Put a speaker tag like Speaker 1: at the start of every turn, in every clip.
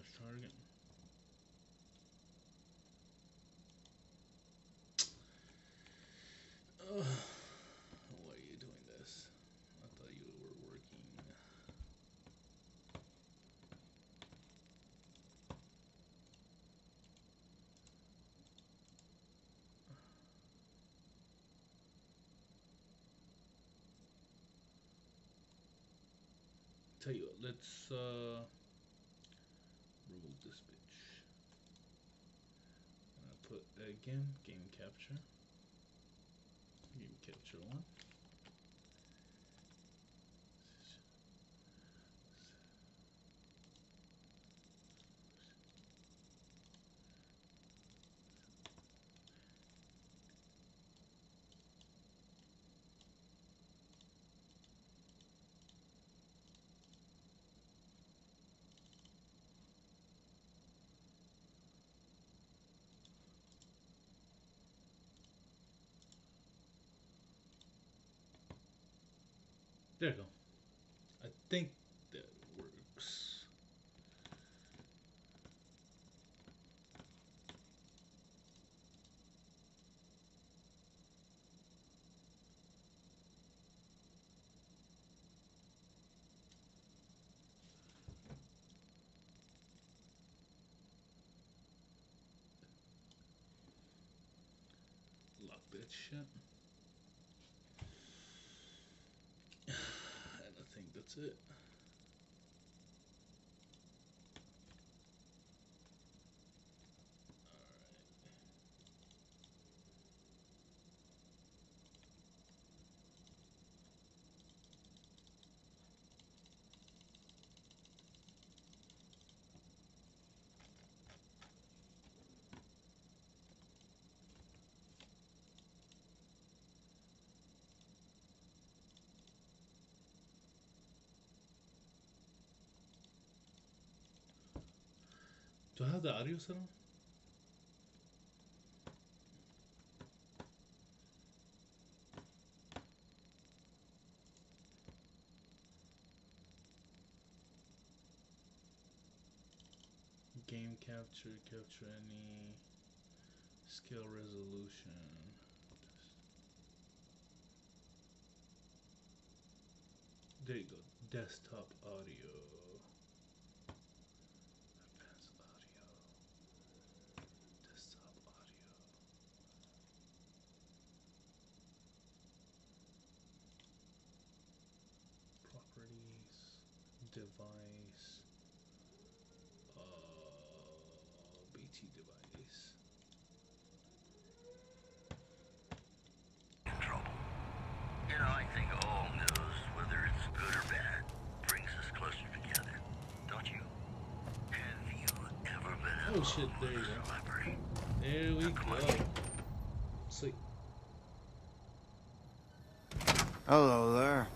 Speaker 1: Let's try it again. Why are you doing this? I thought you were working. Tell you what, let's remove this bitch. And I put again game capture. Game capture 1. There you go. I think that works. Lock that shit. And I think that's it. Do I have the audio set on? Game capture, capture any scale resolution. There you go. Desktop audio. Advanced audio. Desktop audio. Properties. Device. BT device.
Speaker 2: In trouble. You know, I think all news, whether it's good or bad, brings us closer together. Don't you? Have you ever been
Speaker 1: Oh shit, there you go.
Speaker 2: celebrity?
Speaker 1: There we go. Sweet.
Speaker 3: Hello there.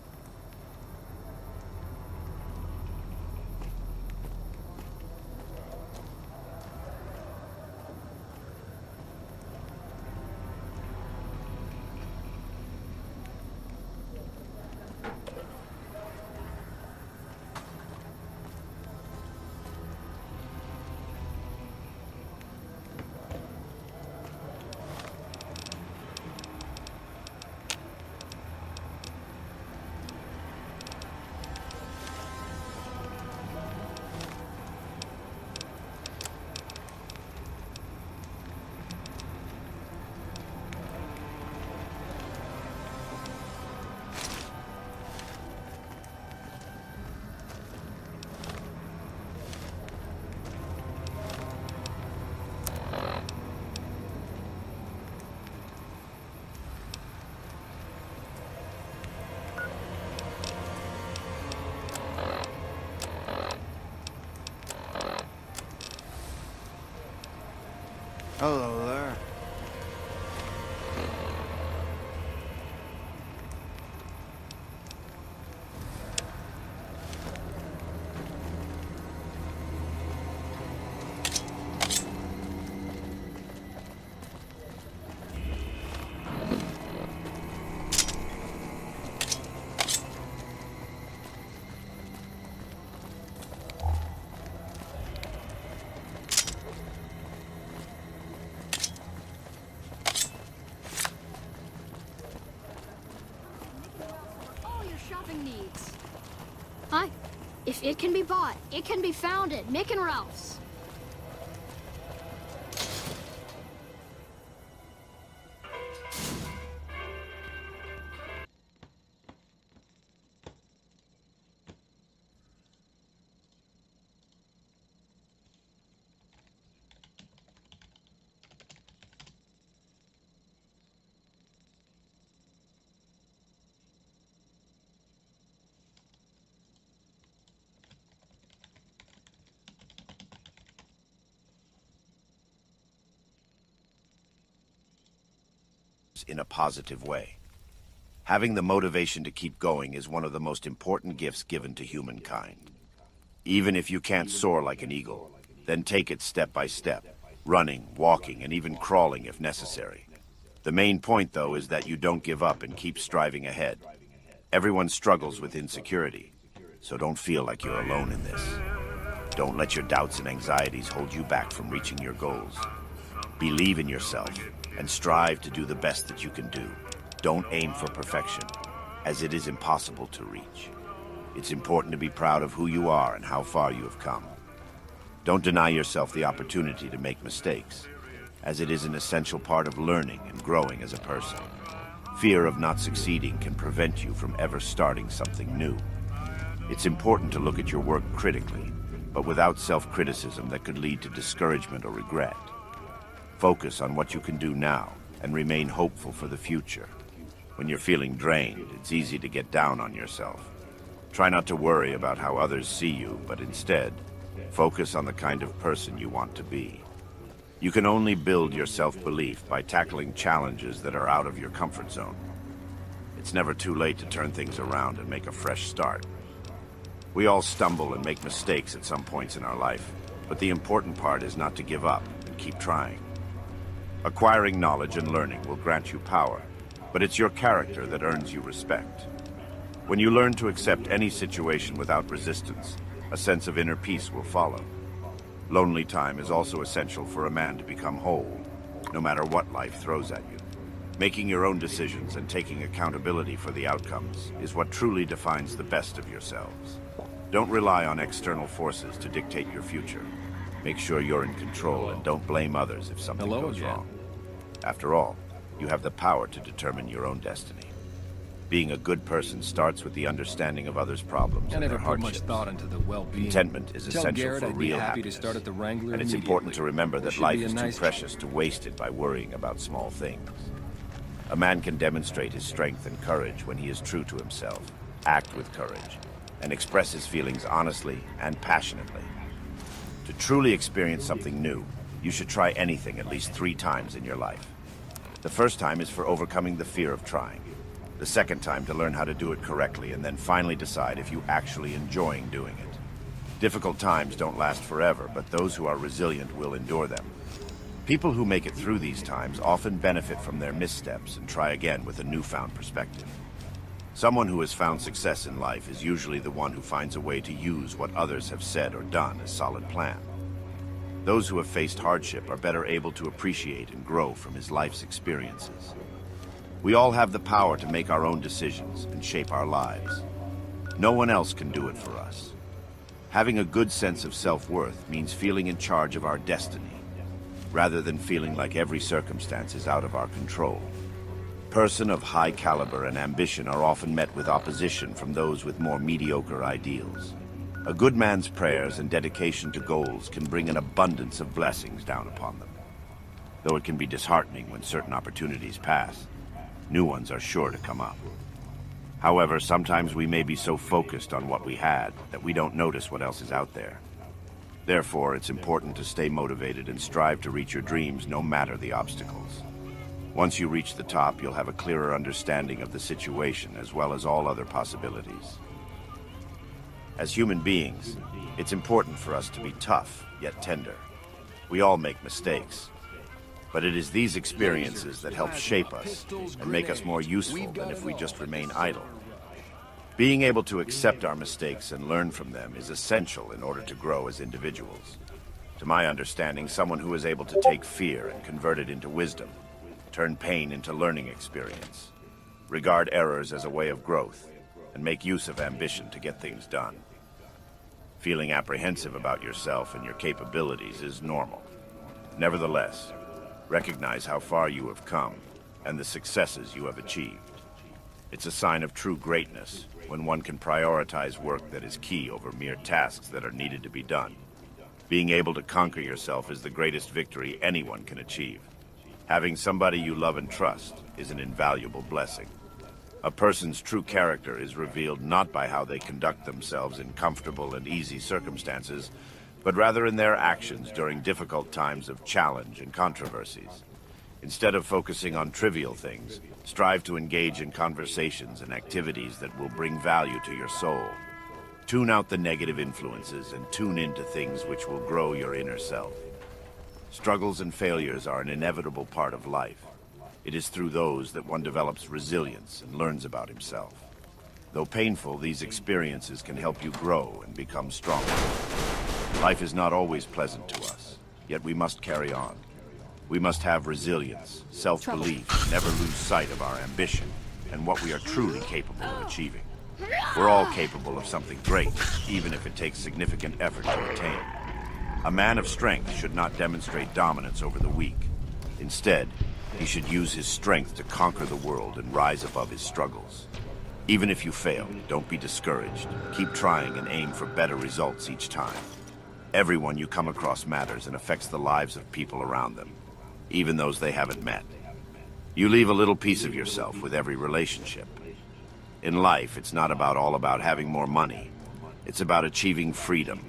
Speaker 3: Hello there.
Speaker 4: Hi. If it can be bought, it can be found at Mick and Ralph's.
Speaker 5: In a positive way. Having the motivation to keep going is one of the most important gifts given to humankind. Even if you can't soar like an eagle, then take it step by step, running, walking, and even crawling if necessary. The main point, though, is that you don't give up and keep striving ahead. Everyone struggles with insecurity, so don't feel like you're alone in this. Don't let your doubts and anxieties hold you back from reaching your goals. Believe in yourself and strive to do the best that you can do. Don't aim for perfection, as it is impossible to reach. It's important to be proud of who you are and how far you have come. Don't deny yourself the opportunity to make mistakes, as it is an essential part of learning and growing as a person. Fear of not succeeding can prevent you from ever starting something new. It's important to look at your work critically, but without self-criticism that could lead to discouragement or regret. Focus on what you can do now and remain hopeful for the future. When you're feeling drained, it's easy to get down on yourself. Try not to worry about how others see you, but instead, focus on the kind of person you want to be. You can only build your self-belief by tackling challenges that are out of your comfort zone. It's never too late to turn things around and make a fresh start. We all stumble and make mistakes at some points in our life, but the important part is not to give up and keep trying. Acquiring knowledge and learning will grant you power, but it's your character that earns you respect. When you learn to accept any situation without resistance, a sense of inner peace will follow. Lonely time is also essential for a man to become whole, no matter what life throws at you. Making your own decisions and taking accountability for the outcomes is what truly defines the best of yourselves. Don't rely on external forces to dictate your future. Make sure you're in control and don't blame others if something goes wrong. After all, you have the power to determine your own destiny. Being a good person starts with the understanding of others' problems and their hardships.
Speaker 6: Thought into the well-being.
Speaker 5: Contentment is essential for real happiness, and it's important to remember that life is too precious to waste it by worrying about small things. A man can demonstrate his strength and courage when he is true to himself, act with courage, and express his feelings honestly and passionately. To truly experience something new, you should try anything at least 3 times in your life. The first time is for overcoming the fear of trying. The second time to learn how to do it correctly, and then finally decide if you actually enjoying doing it. Difficult times don't last forever, but those who are resilient will endure them. People who make it through these times often benefit from their missteps and try again with a newfound perspective. Someone who has found success in life is usually the one who finds a way to use what others have said or done as solid plan. Those who have faced hardship are better able to appreciate and grow from his life's experiences. We all have the power to make our own decisions and shape our lives. No one else can do it for us. Having a good sense of self-worth means feeling in charge of our destiny, rather than feeling like every circumstance is out of our control. Persons of high caliber and ambition are often met with opposition from those with more mediocre ideals. A good man's prayers and dedication to goals can bring an abundance of blessings down upon them. Though it can be disheartening when certain opportunities pass, new ones are sure to come up. However, sometimes we may be so focused on what we had that we don't notice what else is out there. Therefore, it's important to stay motivated and strive to reach your dreams no matter the obstacles. Once you reach the top, you'll have a clearer understanding of the situation as well as all other possibilities. As human beings, it's important for us to be tough, yet tender. We all make mistakes, but it is these experiences that help shape us and make us more useful than if we just remain idle. Being able to accept our mistakes and learn from them is essential in order to grow as individuals. To my understanding, someone who is able to take fear and convert it into wisdom, turn pain into learning experience, regard errors as a way of growth, and make use of ambition to get things done. Feeling apprehensive about yourself and your capabilities is normal. Nevertheless, recognize how far you have come and the successes you have achieved. It's a sign of true greatness when one can prioritize work that is key over mere tasks that are needed to be done. Being able to conquer yourself is the greatest victory anyone can achieve. Having somebody you love and trust is an invaluable blessing. A person's true character is revealed not by how they conduct themselves in comfortable and easy circumstances, but rather in their actions during difficult times of challenge and controversies. Instead of focusing on trivial things, strive to engage in conversations and activities that will bring value to your soul. Tune out the negative influences and tune into things which will grow your inner self. Struggles and failures are an inevitable part of life. It is through those that one develops resilience and learns about himself. Though painful, these experiences can help you grow and become stronger. Life is not always pleasant to us, yet we must carry on. We must have resilience, self-belief, and never lose sight of our ambition and what we are truly capable of achieving. We're all capable of something great, even if it takes significant effort to attain. A man of strength should not demonstrate dominance over the weak. Instead, he should use his strength to conquer the world and rise above his struggles. Even if you fail, don't be discouraged. Keep trying and aim for better results each time. Everyone you come across matters and affects the lives of people around them, even those they haven't met. You leave a little piece of yourself with every relationship. In life, it's not all about having more money. It's about achieving freedom,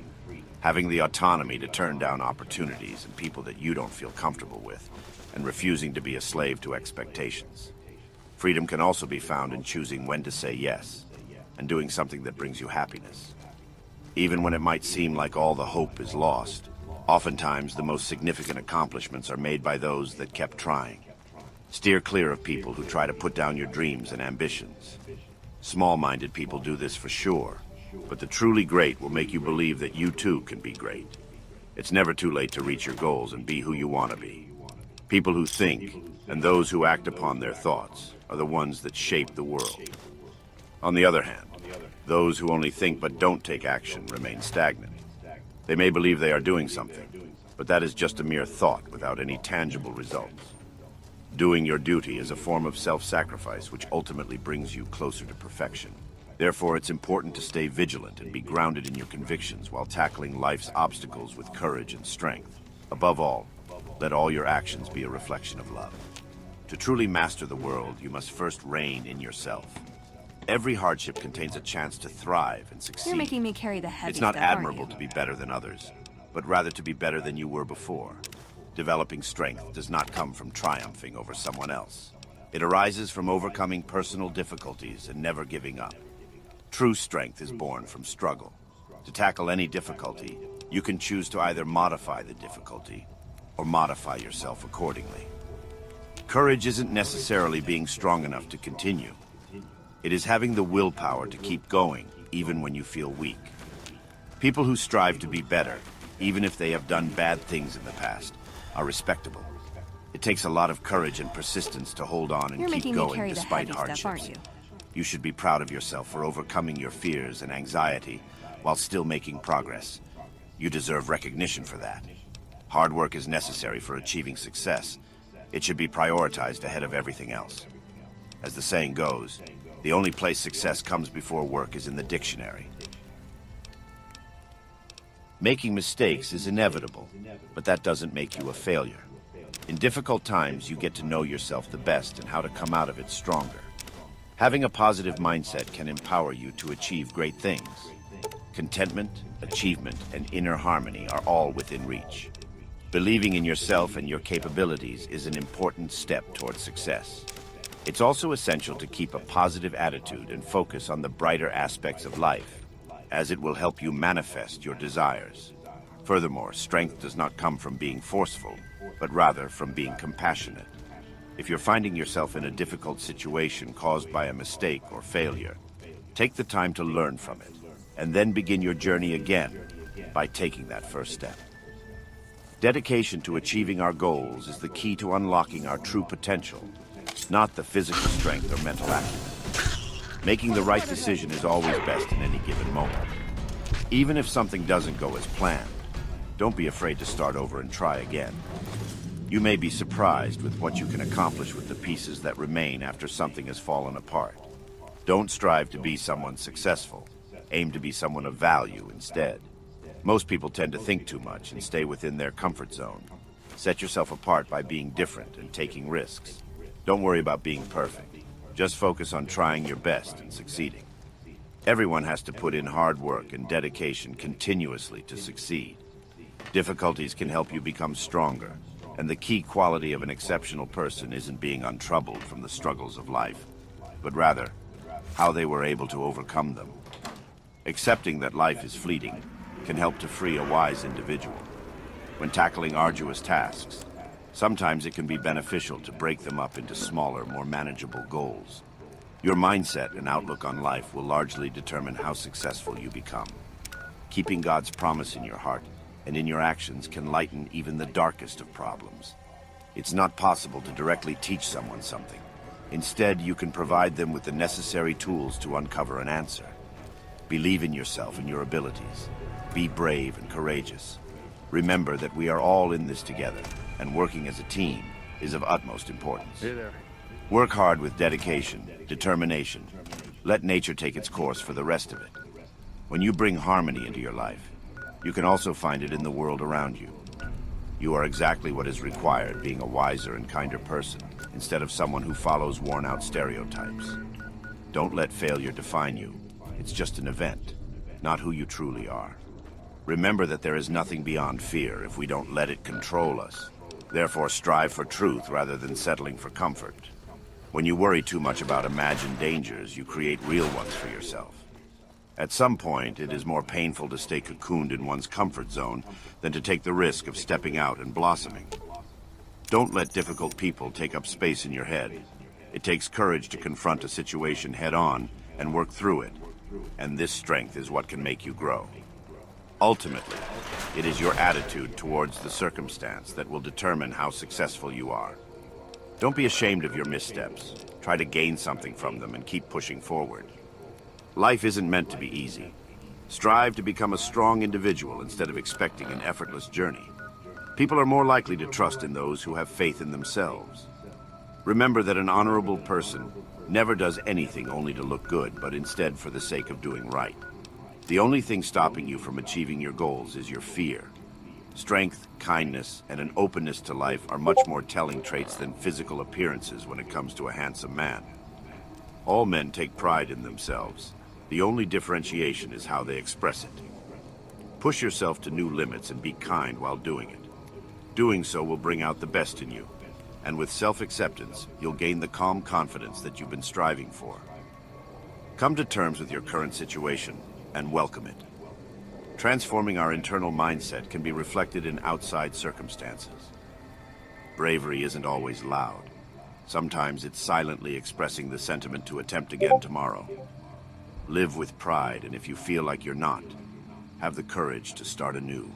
Speaker 5: having the autonomy to turn down opportunities and people that you don't feel comfortable with, and refusing to be a slave to expectations. Freedom can also be found in choosing when to say yes, and doing something that brings you happiness. Even when it might seem like all the hope is lost, oftentimes the most significant accomplishments are made by those that kept trying. Steer clear of people who try to put down your dreams and ambitions. Small-minded people do this for sure, but the truly great will make you believe that you too can be great. It's never too late to reach your goals and be who you want to be. People who think, and those who act upon their thoughts, are the ones that shape the world. On the other hand, those who only think but don't take action remain stagnant. They may believe they are doing something, but that is just a mere thought without any tangible results. Doing your duty is a form of self-sacrifice which ultimately brings you closer to perfection. Therefore, it's important to stay vigilant and be grounded in your convictions while tackling life's obstacles with courage and strength. Above all, let all your actions be a reflection of love. To truly master the world, you must first reign in yourself. Every hardship contains a chance to thrive and succeed.
Speaker 6: You're making me carry the heavy
Speaker 5: It's not
Speaker 6: stuff, aren't
Speaker 5: admirable
Speaker 6: you?
Speaker 5: to be better than others, but rather to be better than you were before. Developing strength does not come from triumphing over someone else. It arises from overcoming personal difficulties and never giving up. True strength is born from struggle. To tackle any difficulty, you can choose to either modify the difficulty or modify yourself accordingly. Courage isn't necessarily being strong enough to continue. It is having the willpower to keep going, even when you feel weak. People who strive to be better, even if they have done bad things in the past, are respectable. It takes a lot of courage and persistence to hold on and
Speaker 6: You're
Speaker 5: keep
Speaker 6: making me
Speaker 5: going
Speaker 6: carry the
Speaker 5: despite
Speaker 6: heavy
Speaker 5: hardships.
Speaker 6: stuff, aren't you?
Speaker 5: You should be proud of yourself for overcoming your fears and anxiety while still making progress. You deserve recognition for that. Hard work is necessary for achieving success. It should be prioritized ahead of everything else. As the saying goes, the only place success comes before work is in the dictionary. Making mistakes is inevitable, but that doesn't make you a failure. In difficult times, you get to know yourself the best and how to come out of it stronger. Having a positive mindset can empower you to achieve great things. Contentment, achievement, and inner harmony are all within reach. Believing in yourself and your capabilities is an important step towards success. It's also essential to keep a positive attitude and focus on the brighter aspects of life, as it will help you manifest your desires. Furthermore, strength does not come from being forceful, but rather from being compassionate. If you're finding yourself in a difficult situation caused by a mistake or failure, take the time to learn from it, and then begin your journey again by taking that first step. Dedication to achieving our goals is the key to unlocking our true potential, not the physical strength or mental acumen. Making the right decision is always best in any given moment. Even if something doesn't go as planned, don't be afraid to start over and try again. You may be surprised with what you can accomplish with the pieces that remain after something has fallen apart. Don't strive to be someone successful. Aim to be someone of value instead. Most people tend to think too much and stay within their comfort zone. Set yourself apart by being different and taking risks. Don't worry about being perfect. Just focus on trying your best and succeeding. Everyone has to put in hard work and dedication continuously to succeed. Difficulties can help you become stronger, and the key quality of an exceptional person isn't being untroubled from the struggles of life, but rather, how they were able to overcome them. Accepting that life is fleeting can help to free a wise individual. When tackling arduous tasks, sometimes it can be beneficial to break them up into smaller, more manageable goals. Your mindset and outlook on life will largely determine how successful you become. Keeping God's promise in your heart and in your actions can lighten even the darkest of problems. It's not possible to directly teach someone something. Instead, you can provide them with the necessary tools to uncover an answer. Believe in yourself and your abilities. Be brave and courageous. Remember that we are all in this together, and working as a team is of utmost importance.
Speaker 3: Hey there.
Speaker 5: Work hard with dedication, determination. Let nature take its course for the rest of it. When you bring harmony into your life, you can also find it in the world around you. You are exactly what is required, being a wiser and kinder person, instead of someone who follows worn-out stereotypes. Don't let failure define you. It's just an event, not who you truly are. Remember that there is nothing beyond fear if we don't let it control us. Therefore, strive for truth rather than settling for comfort. When you worry too much about imagined dangers, you create real ones for yourself. At some point, it is more painful to stay cocooned in one's comfort zone than to take the risk of stepping out and blossoming. Don't let difficult people take up space in your head. It takes courage to confront a situation head-on and work through it, and this strength is what can make you grow. Ultimately, it is your attitude towards the circumstance that will determine how successful you are. Don't be ashamed of your missteps. Try to gain something from them and keep pushing forward. Life isn't meant to be easy. Strive to become a strong individual instead of expecting an effortless journey. People are more likely to trust in those who have faith in themselves. Remember that an honorable person never does anything only to look good, but instead for the sake of doing right. The only thing stopping you from achieving your goals is your fear. Strength, kindness, and an openness to life are much more telling traits than physical appearances when it comes to a handsome man. All men take pride in themselves. The only differentiation is how they express it. Push yourself to new limits and be kind while doing it. Doing so will bring out the best in you. And with self-acceptance, you'll gain the calm confidence that you've been striving for. Come to terms with your current situation and welcome it. Transforming our internal mindset can be reflected in outside circumstances. Bravery isn't always loud. Sometimes it's silently expressing the sentiment to attempt again tomorrow. Live with pride, and if you feel like you're not, have the courage to start anew.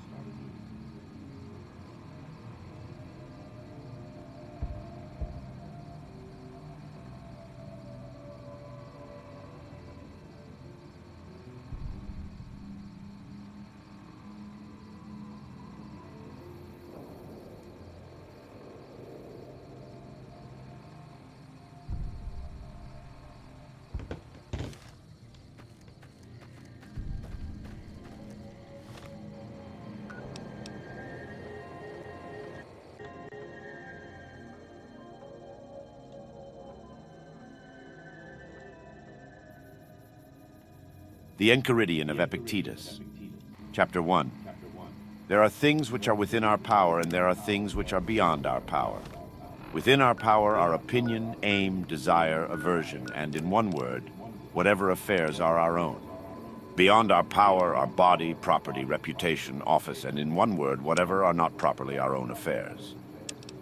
Speaker 5: The Enchiridion of Epictetus. Chapter 1. There are things which are within our power, and there are things which are beyond our power. Within our power are opinion, aim, desire, aversion, and in one word, whatever affairs are our own. Beyond our power are body, property, reputation, office, and in one word, whatever are not properly our own affairs.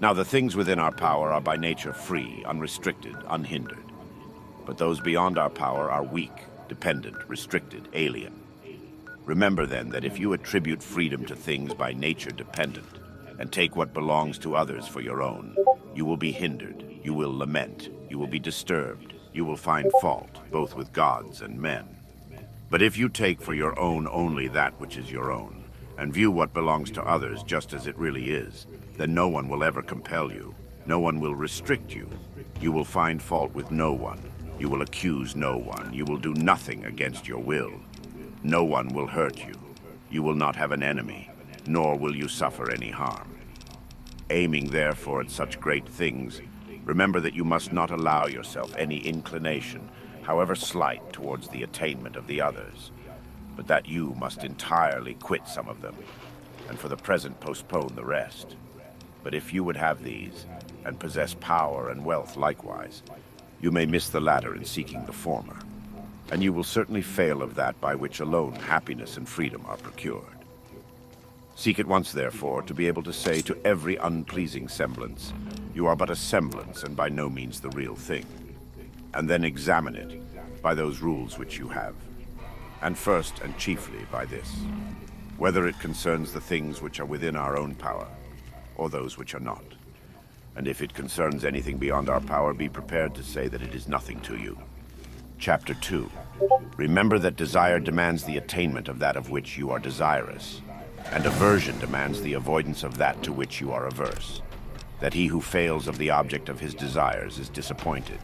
Speaker 5: Now the things within our power are by nature free, unrestricted, unhindered. But those beyond our power are weak, dependent, restricted, alien. Remember then that if you attribute freedom to things by nature dependent, and take what belongs to others for your own, you will be hindered, you will lament, you will be disturbed, you will find fault, both with gods and men. But if you take for your own only that which is your own, and view what belongs to others just as it really is, then no one will ever compel you. No one will restrict you. You will find fault with no one. You will accuse no one. You will do nothing against your will. No one will hurt you. You will not have an enemy, nor will you suffer any harm. Aiming therefore at such great things, remember that you must not allow yourself any inclination, however slight, towards the attainment of the others, but that you must entirely quit some of them, and for the present postpone the rest. But if you would have these, and possess power and wealth likewise, you may miss the latter in seeking the former, and you will certainly fail of that by which alone happiness and freedom are procured. Seek at once, therefore, to be able to say to every unpleasing semblance, you are but a semblance and by no means the real thing, and then examine it by those rules which you have, and first and chiefly by this, whether it concerns the things which are within our own power, or those which are not. And if it concerns anything beyond our power, be prepared to say that it is nothing to you. Chapter 2. Remember that desire demands the attainment of that of which you are desirous, and aversion demands the avoidance of that to which you are averse. That he who fails of the object of his desires is disappointed,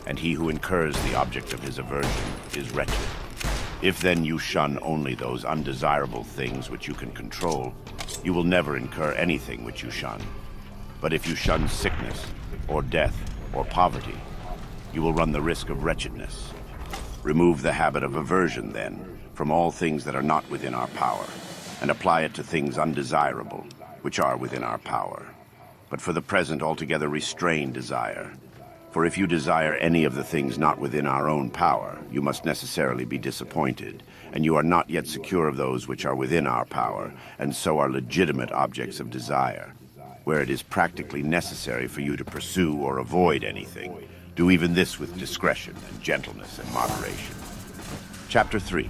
Speaker 5: and he who incurs the object of his aversion is wretched. If then you shun only those undesirable things which you can control, you will never incur anything which you shun. But if you shun sickness, or death, or poverty, you will run the risk of wretchedness. Remove the habit of aversion, then, from all things that are not within our power, and apply it to things undesirable, which are within our power. But for the present altogether restrain desire. For if you desire any of the things not within our own power, you must necessarily be disappointed, and you are not yet secure of those which are within our power, and so are legitimate objects of desire. Where it is practically necessary for you to pursue or avoid anything, do even this with discretion and gentleness and moderation. Chapter 3.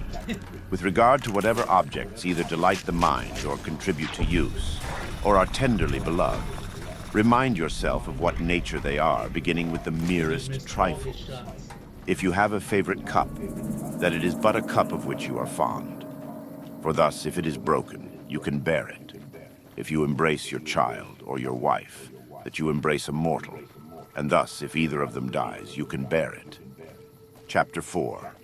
Speaker 5: With regard to whatever objects either delight the mind or contribute to use, or are tenderly beloved, remind yourself of what nature they are, beginning with the merest trifles. If you have a favorite cup, that it is but a cup of which you are fond. For thus, if it is broken, you can bear it. If you embrace your child or your wife, that you embrace a mortal, and thus, if either of them dies, you can bear it. Chapter 4.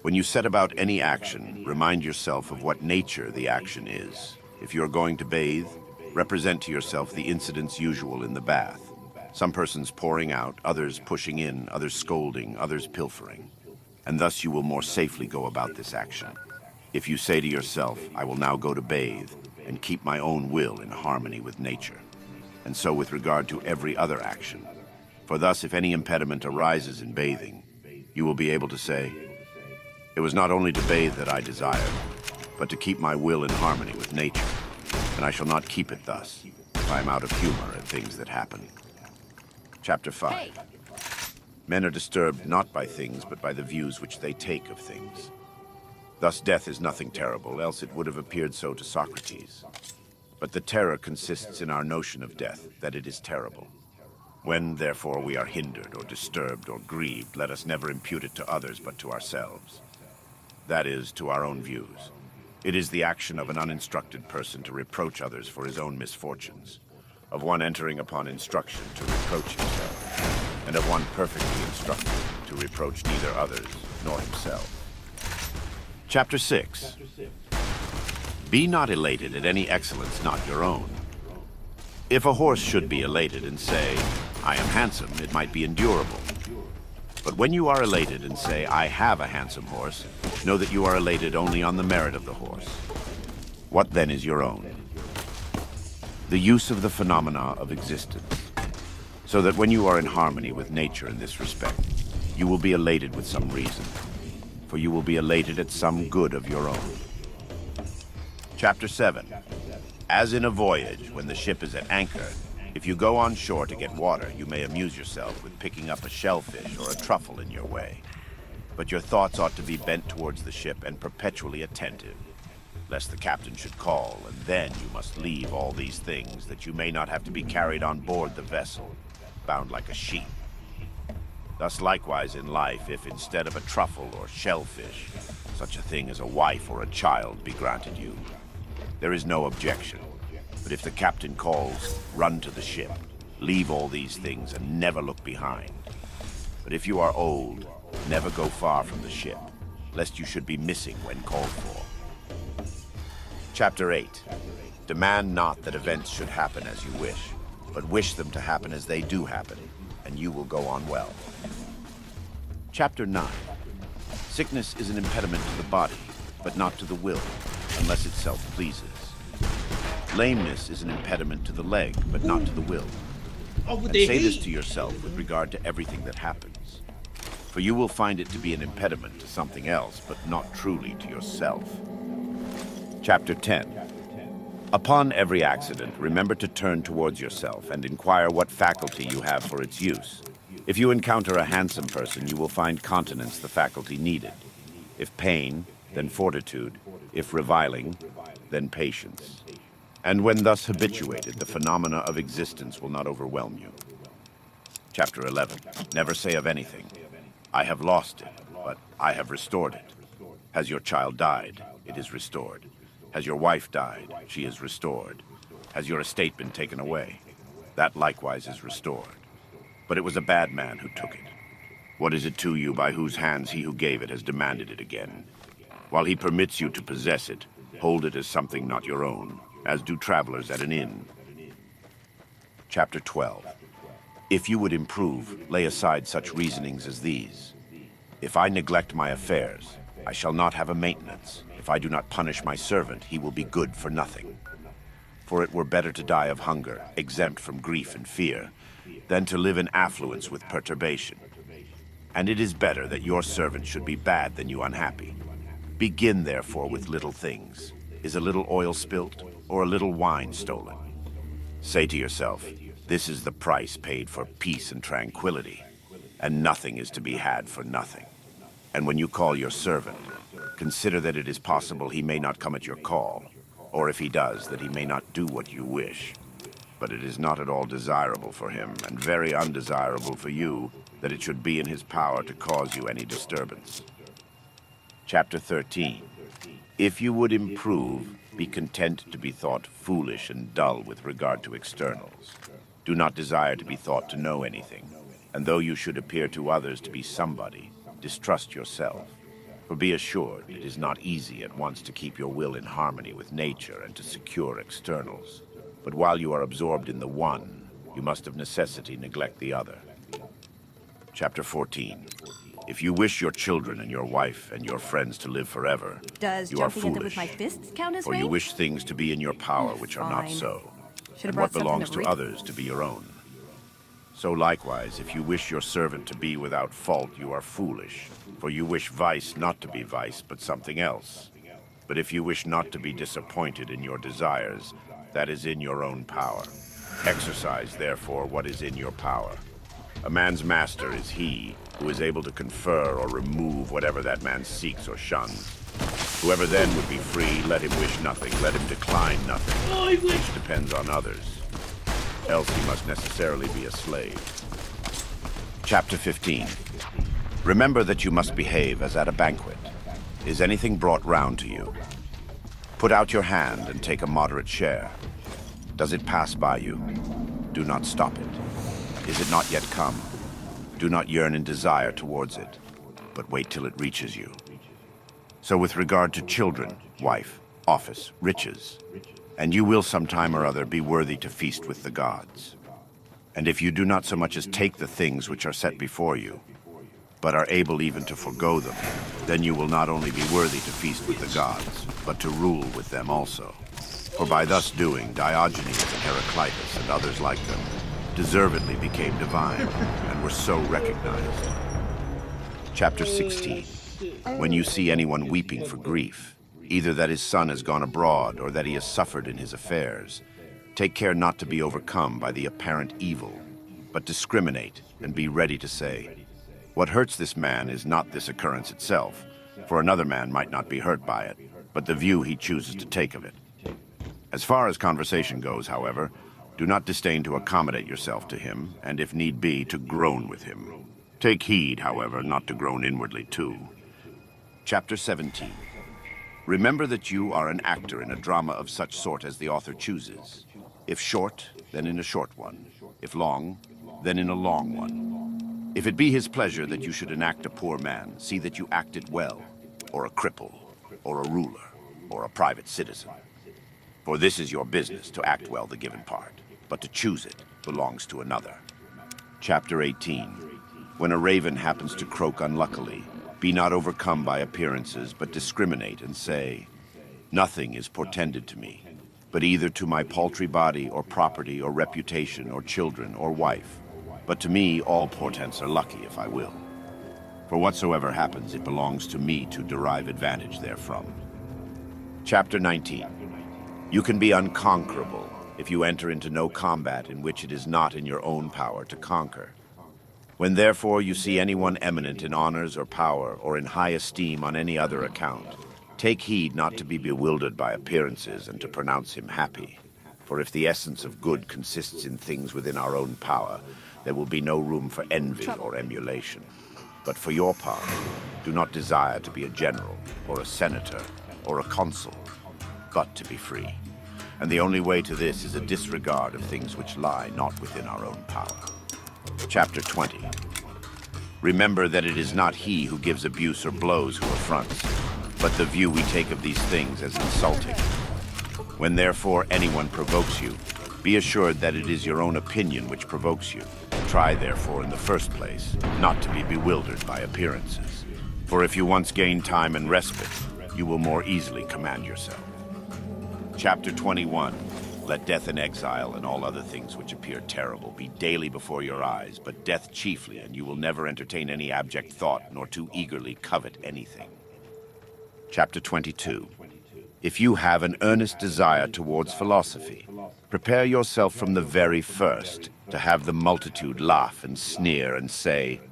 Speaker 5: When you set about any action, remind yourself of what nature the action is. If you are going to bathe, represent to yourself the incidents usual in the bath. Some persons pouring out, others pushing in, others scolding, others pilfering. And thus you will more safely go about this action. If you say to yourself, I will now go to bathe, and keep my own will in harmony with nature. And so with regard to every other action. For thus, if any impediment arises in bathing, you will be able to say, it was not only to bathe that I desired, but to keep my will in harmony with nature, and I shall not keep it thus, if I am out of humor at things that happen. Chapter 5.
Speaker 4: Hey.
Speaker 5: Men are disturbed not by things, but by the views which they take of things. Thus death is nothing terrible, else it would have appeared so to Socrates. But the terror consists in our notion of death, that it is terrible. When, therefore, we are hindered or disturbed or grieved, let us never impute it to others but to ourselves. That is, to our own views. It is the action of an uninstructed person to reproach others for his own misfortunes, of one entering upon instruction to reproach himself, and of one perfectly instructed to reproach neither others nor himself. Chapter 6. Be not elated at any excellence not your own. If a horse should be elated and say, I am handsome, it might be endurable. But when you are elated and say, I have a handsome horse, know that you are elated only on the merit of the horse. What then is your own? The use of the phenomena of existence, so that when you are in harmony with nature in this respect, you will be elated with some reason, for you will be elated at some good of your own. Chapter 7. As in a voyage, when the ship is at anchor, if you go on shore to get water, you may amuse yourself with picking up a shellfish or a truffle in your way. But your thoughts ought to be bent towards the ship and perpetually attentive, lest the captain should call, and then you must leave all these things, that you may not have to be carried on board the vessel, bound like a sheep. Thus likewise in life, if instead of a truffle or shellfish, such a thing as a wife or a child be granted you, there is no objection. But if the captain calls, run to the ship, leave all these things and never look behind. But if you are old, never go far from the ship, lest you should be missing when called for. Chapter 8. Demand not that events should happen as you wish, but wish them to happen as they do happen, and you will go on well. Chapter 9. Sickness is an impediment to the body, but not to the will, unless itself pleases. Lameness is an impediment to the leg, but not to the will. And say this to yourself with regard to everything that happens. For you will find it to be an impediment to something else, but not truly to yourself. Chapter 10. Upon every accident, remember to turn towards yourself and inquire what faculty you have for its use. If you encounter a handsome person, you will find continence the faculty needed. If pain, then fortitude. If reviling, then patience. And when thus habituated, the phenomena of existence will not overwhelm you. Chapter 11. Never say of anything, I have lost it, but I have restored it. Has your child died? It is restored. Has your wife died? She is restored. Has your estate been taken away? That likewise is restored. But it was a bad man who took it. What is it to you by whose hands he who gave it has demanded it again? While he permits you to possess it, hold it as something not your own, as do travelers at an inn. Chapter 12. If you would improve, lay aside such reasonings as these. If I neglect my affairs, I shall not have a maintenance. If I do not punish my servant, he will be good for nothing. For it were better to die of hunger, exempt from grief and fear, than to live in affluence with perturbation. And it is better that your servant should be bad than you unhappy. Begin, therefore, with little things. Is a little oil spilt, or a little wine stolen? Say to yourself, this is the price paid for peace and tranquility, and nothing is to be had for nothing. And when you call your servant, consider that it is possible he may not come at your call, or if he does, that he may not do what you wish. But it is not at all desirable for him, and very undesirable for you, that it should be in his power to cause you any disturbance. Chapter 13. If you would improve, be content to be thought foolish and dull with regard to externals. Do not desire to be thought to know anything, and though you should appear to others to be somebody, distrust yourself. For be assured, it is not easy at once to keep your will in harmony with nature and to secure externals. But while you are absorbed in the one, you must of necessity neglect the other. Chapter 14. If you wish your children and your wife and your friends to live forever,
Speaker 6: Does
Speaker 5: you are
Speaker 6: jumping at them
Speaker 5: foolish.
Speaker 6: with my fists count as
Speaker 5: For you
Speaker 6: rape?
Speaker 5: wish things to be in your power which are not
Speaker 6: Fine.
Speaker 5: so,
Speaker 6: Should've
Speaker 5: and
Speaker 6: brought
Speaker 5: what
Speaker 6: something
Speaker 5: belongs
Speaker 6: to
Speaker 5: to
Speaker 6: rape.
Speaker 5: others to be your own. So likewise, if you wish your servant to be without fault, you are foolish. For you wish vice not to be vice, but something else. But if you wish not to be disappointed in your desires, that is in your own power. Exercise, therefore, what is in your power. A man's master is he who is able to confer or remove whatever that man seeks or shuns. Whoever then would be free, let him wish nothing, let him decline nothing, which depends on others. Else he must necessarily be a slave. Chapter 15. Remember that you must behave as at a banquet. Is anything brought round to you? Put out your hand and take a moderate share. Does it pass by you? Do not stop it. Is it not yet come? Do not yearn in desire towards it, but wait till it reaches you. So with regard to children, wife, office, riches, and you will sometime or other be worthy to feast with the gods. And if you do not so much as take the things which are set before you, but are able even to forego them, then you will not only be worthy to feast with the gods, but to rule with them also. For by thus doing, Diogenes and Heraclitus and others like them deservedly became divine and were so recognized. Chapter 16. When you see anyone weeping for grief, either that his son has gone abroad or that he has suffered in his affairs, take care not to be overcome by the apparent evil, but discriminate and be ready to say, what hurts this man is not this occurrence itself, for another man might not be hurt by it, but the view he chooses to take of it. As far as conversation goes, however, do not disdain to accommodate yourself to him, and if need be, to groan with him. Take heed, however, not to groan inwardly too. Chapter 17. Remember that you are an actor in a drama of such sort as the author chooses. If short, then in a short one. If long, then in a long one. If it be his pleasure that you should enact a poor man, see that you act it well, or a cripple, or a ruler, or a private citizen. For this is your business, to act well the given part, but to choose it belongs to another. Chapter 18. When a raven happens to croak unluckily, be not overcome by appearances, but discriminate and say, nothing is portended to me, but either to my paltry body or property or reputation or children or wife. But to me all portents are lucky if I will. For whatsoever happens, it belongs to me to derive advantage therefrom. Chapter 19. You can be unconquerable if you enter into no combat in which it is not in your own power to conquer. When therefore you see anyone eminent in honors or power or in high esteem on any other account, take heed not to be bewildered by appearances and to pronounce him happy. For if the essence of good consists in things within our own power, there will be no room for envy or emulation. But for your part, do not desire to be a general or a senator or a consul, but to be free. And the only way to this is a disregard of things which lie not within our own power. Chapter 20. Remember that it is not he who gives abuse or blows who affronts, but the view we take of these things as insulting. When therefore anyone provokes you, be assured that it is your own opinion which provokes you. Try therefore in the first place not to be bewildered by appearances. For if you once gain time and respite, you will more easily command yourself. Chapter 21. Let death and exile and all other things which appear terrible be daily before your eyes, but death chiefly, and you will never entertain any abject thought, nor too eagerly covet anything. Chapter 22. If you have an earnest desire towards philosophy, prepare yourself from the very first to have the multitude laugh and sneer and say,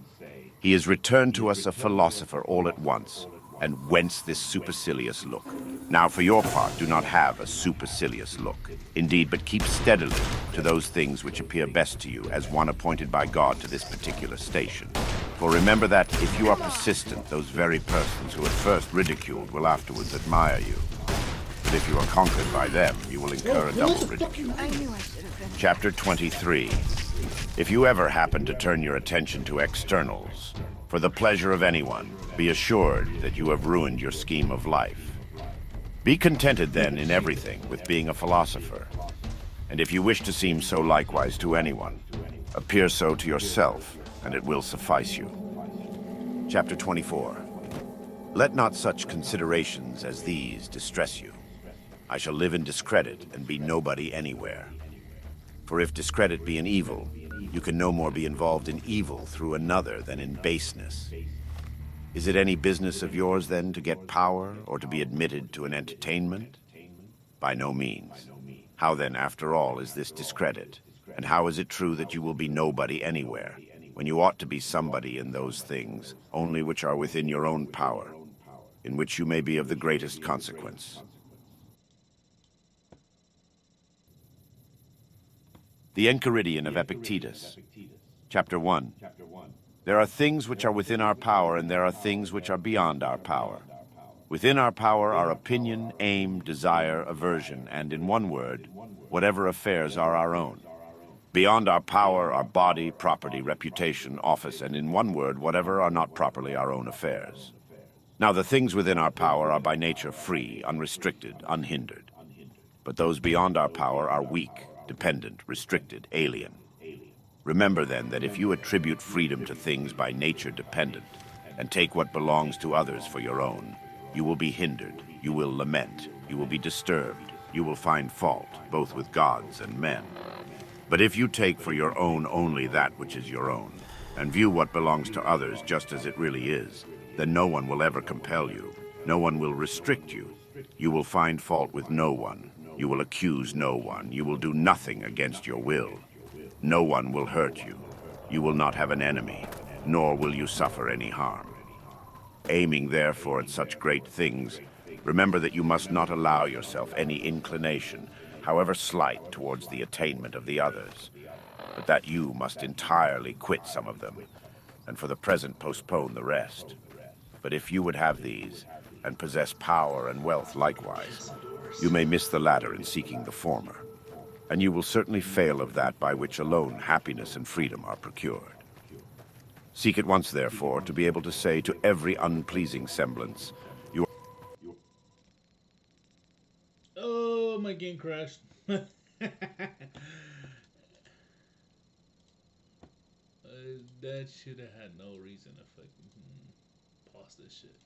Speaker 5: he is returned to us a philosopher all at once, and whence this supercilious look? Now for your part, do not have a supercilious look. Indeed, but keep steadily to those things which appear best to you as one appointed by God to this particular station. For remember that if you are persistent, those very persons who at first ridiculed will afterwards admire you. But if you are conquered by them, you will incur a double ridicule. Chapter 23. If you ever happen to turn your attention to externals, for the pleasure of anyone, be assured that you have ruined your scheme of life. Be contented then in everything with being a philosopher. And if you wish to seem so likewise to anyone, appear so to yourself, and it will suffice you. Chapter 24. Let not such considerations as these distress you. I shall live in discredit and be nobody anywhere. For if discredit be an evil, you can no more be involved in evil through another than in baseness. Is it any business of yours, then, to get power or to be admitted to an entertainment? By no means. How, then, after all, is this discredit? And how is it true that you will be nobody anywhere, when you ought to be somebody in those things, only which are within your own power, in which you may be of the greatest consequence? The Enchiridion of Epictetus. Chapter 1. There are things which are within our power, and there are things which are beyond our power. Within our power are opinion, aim, desire, aversion, and in one word, whatever affairs are our own. Beyond our power are body, property, reputation, office, and in one word, whatever are not properly our own affairs. Now the things within our power are by nature free, unrestricted, unhindered. But those beyond our power are weak, dependent, restricted, alien. Remember then that if you attribute freedom to things by nature dependent, and take what belongs to others for your own, you will be hindered, you will lament, you will be disturbed, you will find fault, both with gods and men. But if you take for your own only that which is your own, and view what belongs to others just as it really is, then no one will ever compel you, no one will restrict you, you will find fault with no one, you will accuse no one, you will do nothing against your will. No one will hurt you, you will not have an enemy, nor will you suffer any harm. Aiming therefore at such great things, remember that you must not allow yourself any inclination, however slight, towards the attainment of the others, but that you must entirely quit some of them, and for the present postpone the rest. But if you would have these, and possess power and wealth likewise, you may miss the latter in seeking the former, and you will certainly fail of that by which alone happiness and freedom are procured. Seek at once, therefore, to be able to say to every unpleasing semblance, you are...
Speaker 1: Oh, my game crashed. That should have had no reason to fucking pause this shit.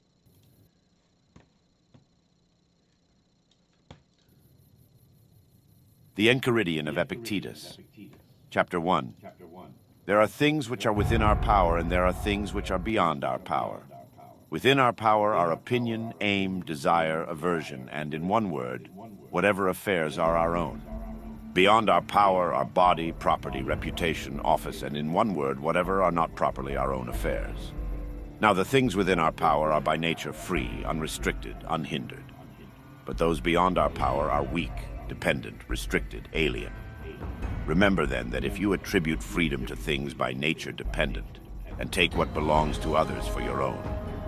Speaker 5: The Enchiridion of Epictetus. Chapter 1. There are things which are within our power, and there are things which are beyond our power. Within our power are opinion, aim, desire, aversion, and in one word, whatever affairs are our own. Beyond our power are body, property, reputation, office, and in one word, whatever are not properly our own affairs. Now the things within our power are by nature free, unrestricted, unhindered. But those beyond our power are weak, dependent, restricted, alien. Remember then that if you attribute freedom to things by nature dependent, and take what belongs to others for your own,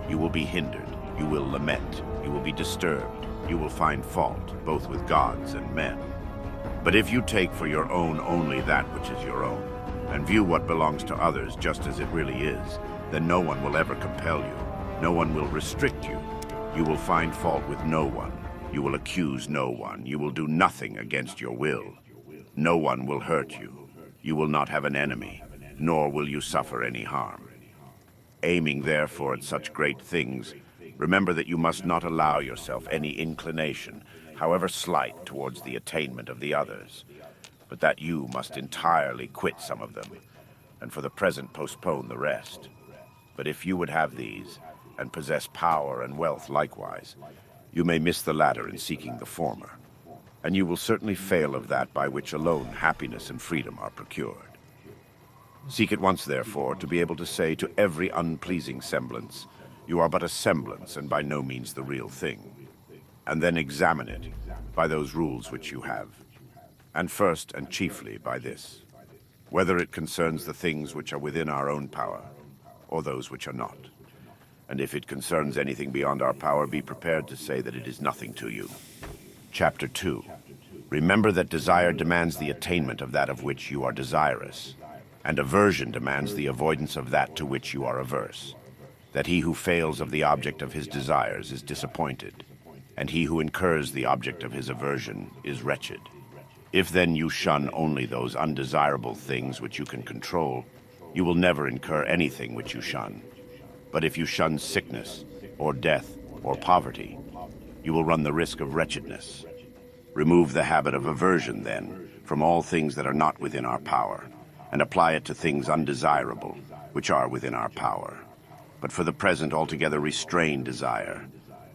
Speaker 5: you will be hindered, you will lament, you will be disturbed, you will find fault, both with gods and men. But if you take for your own only that which is your own, and view what belongs to others just as it really is, then no one will ever compel you, no one will restrict you, you will find fault with no one, you will accuse no one, you will do nothing against your will. No one will hurt you, you will not have an enemy, nor will you suffer any harm. Aiming therefore at such great things, remember that you must not allow yourself any inclination, however slight, towards the attainment of the others, but that you must entirely quit some of them, and for the present postpone the rest. But if you would have these, and possess power and wealth likewise, you may miss the latter in seeking the former, and you will certainly fail of that by which alone happiness and freedom are procured. Seek at once, therefore, to be able to say to every unpleasing semblance, you are but a semblance and by no means the real thing, and then examine it by those rules which you have, and first and chiefly by this, whether it concerns the things which are within our own power, or those which are not. And if it concerns anything beyond our power, be prepared to say that it is nothing to you. Chapter 2. Remember that desire demands the attainment of that of which you are desirous, and aversion demands the avoidance of that to which you are averse. That he who fails of the object of his desires is disappointed, and he who incurs the object of his aversion is wretched. If then you shun only those undesirable things which you can control, you will never incur anything which you shun. But if you shun sickness, or death, or poverty, you will run the risk of wretchedness. Remove the habit of aversion, then, from all things that are not within our power, and apply it to things undesirable, which are within our power. But for the present altogether restrain desire.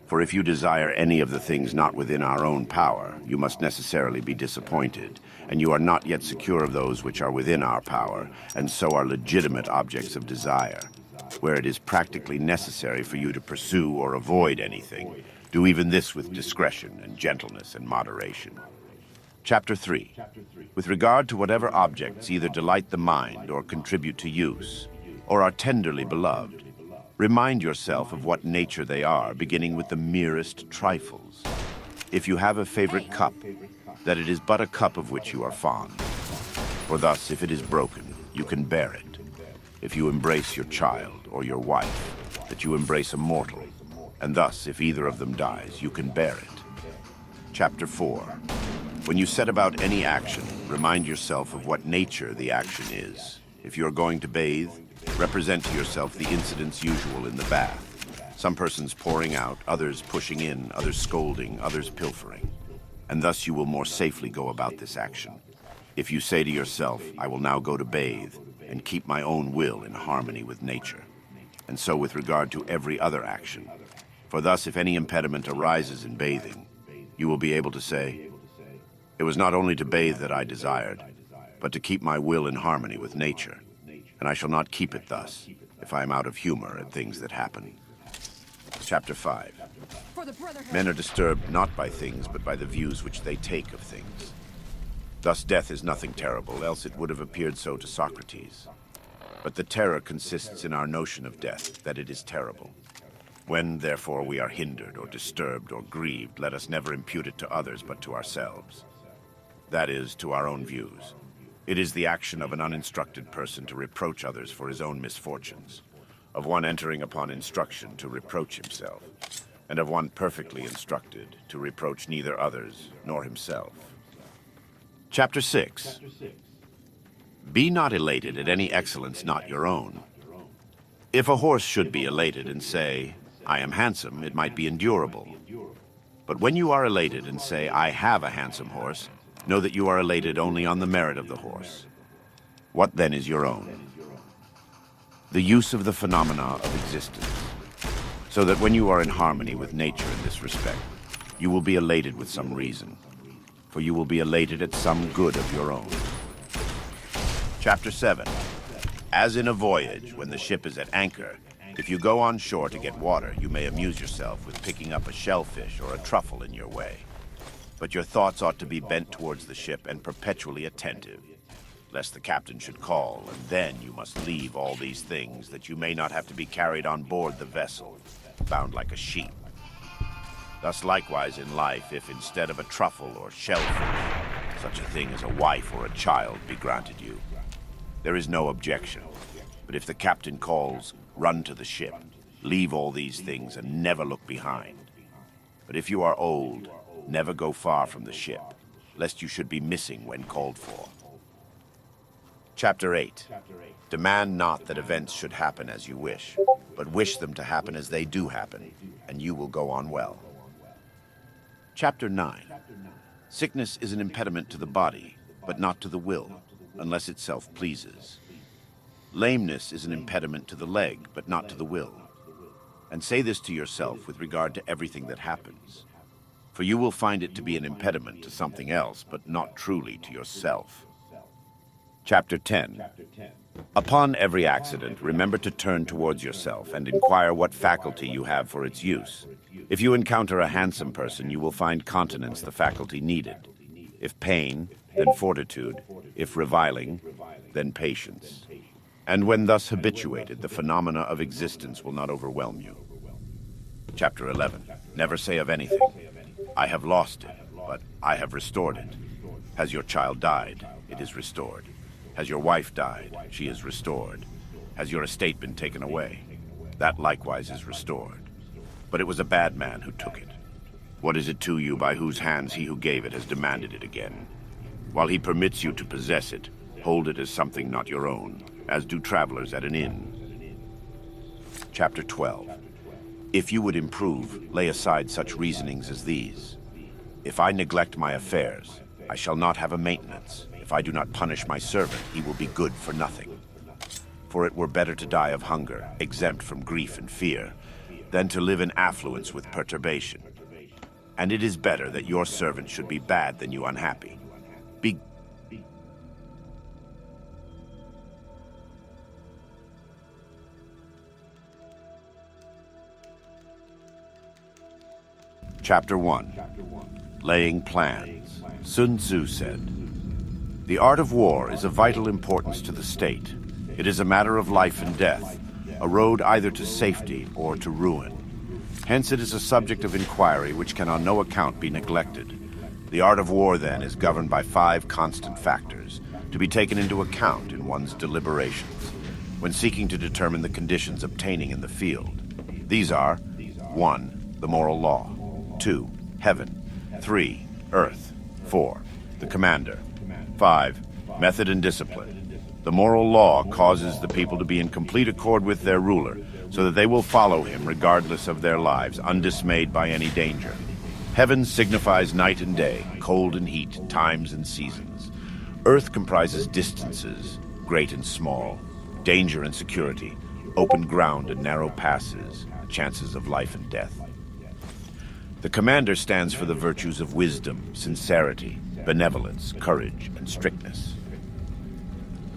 Speaker 5: For if you desire any of the things not within our own power, you must necessarily be disappointed, and you are not yet secure of those which are within our power, and so are legitimate objects of desire. Where it is practically necessary for you to pursue or avoid anything, do even this with discretion and gentleness and moderation. Chapter 3. With regard to whatever objects either delight the mind or contribute to use, or are tenderly beloved, remind yourself of what nature they are, beginning with the merest trifles. If you have a favorite cup, that it is but a cup of which you are fond. For thus, if it is broken, you can bear it. If you embrace your child or your wife, that you embrace a mortal, and thus, if either of them dies, you can bear it. Chapter 4. When you set about any action, remind yourself of what nature the action is. If you are going to bathe, represent to yourself the incidents usual in the bath. Some persons pouring out, others pushing in, others scolding, others pilfering. And thus you will more safely go about this action. If you say to yourself, I will now go to bathe, and keep my own will in harmony with nature. And so with regard to every other action. For thus, if any impediment arises in bathing, you will be able to say, it was not only to bathe that I desired, but to keep my will in harmony with nature. And I shall not keep it thus, if I am out of humor at things that happen. Chapter 5. Men are disturbed not by things, but by the views which they take of things. Thus death is nothing terrible, else it would have appeared so to Socrates. But the terror consists in our notion of death, that it is terrible. When, therefore, we are hindered or disturbed or grieved, let us never impute it to others but to ourselves. That is, to our own views. It is the action of an uninstructed person to reproach others for his own misfortunes, of one entering upon instruction to reproach himself, and of one perfectly instructed to reproach neither others nor himself. Chapter 6. Be not elated at any excellence not your own. If a horse should be elated and say, I am handsome, it might be endurable. But when you are elated and say, I have a handsome horse, know that you are elated only on the merit of the horse. What then is your own? The use of the phenomena of existence, so that when you are in harmony with nature in this respect, you will be elated with some reason, for you will be elated at some good of your own. Chapter 7. As in a voyage, when the ship is at anchor, if you go on shore to get water, you may amuse yourself with picking up a shellfish or a truffle in your way. But your thoughts ought to be bent towards the ship and perpetually attentive, lest the captain should call, and then you must leave all these things, that you may not have to be carried on board the vessel, bound like a sheep. Thus likewise in life, if instead of a truffle or shellfish, such a thing as a wife or a child be granted you, there is no objection. But if the captain calls, run to the ship, leave all these things, and never look behind. But if you are old, never go far from the ship, lest you should be missing when called for. Chapter 8. Demand not that events should happen as you wish, but wish them to happen as they do happen, and you will go on well. Chapter 9. Sickness is an impediment to the body, but not to the will, unless itself pleases. Lameness is an impediment to the leg, but not to the will. And say this to yourself with regard to everything that happens, for you will find it to be an impediment to something else, but not truly to yourself. Chapter 10. Upon every accident, remember to turn towards yourself and inquire what faculty you have for its use. If you encounter a handsome person, you will find continence the faculty needed. If pain, then fortitude. If reviling, then patience. And when thus habituated, the phenomena of existence will not overwhelm you. Chapter 11. Never say of anything, I have lost it, but I have restored it. Has your child died? It is restored. Has your wife died? She is restored. Has your estate been taken away? That likewise is restored. But it was a bad man who took it. What is it to you by whose hands he who gave it has demanded it again? While he permits you to possess it, hold it as something not your own, as do travelers at an inn. Chapter 12. If you would improve, lay aside such reasonings as these. If I neglect my affairs, I shall not have a maintenance. If I do not punish my servant, he will be good for nothing. For it were better to die of hunger, exempt from grief and fear, than to live in affluence with perturbation. And it is better that your servant should be bad than you unhappy. Be Chapter 1. Laying Plans. Sun Tzu said, The art of war is of vital importance to the state. It is a matter of life and death, a road either to safety or to ruin. Hence it is a subject of inquiry which can on no account be neglected. The art of war, then, is governed by 5 constant factors, to be taken into account in one's deliberations, when seeking to determine the conditions obtaining in the field. These are 1. The moral law. 2. Heaven. 3. Earth. 4. The commander. 5. Method and discipline. The moral law causes the people to be in complete accord with their ruler, so that they will follow him regardless of their lives, undismayed by any danger. Heaven signifies night and day, cold and heat, times and seasons. Earth comprises distances, great and small, danger and security, open ground and narrow passes, chances of life and death. The commander stands for the virtues of wisdom, sincerity, benevolence, courage, and strictness.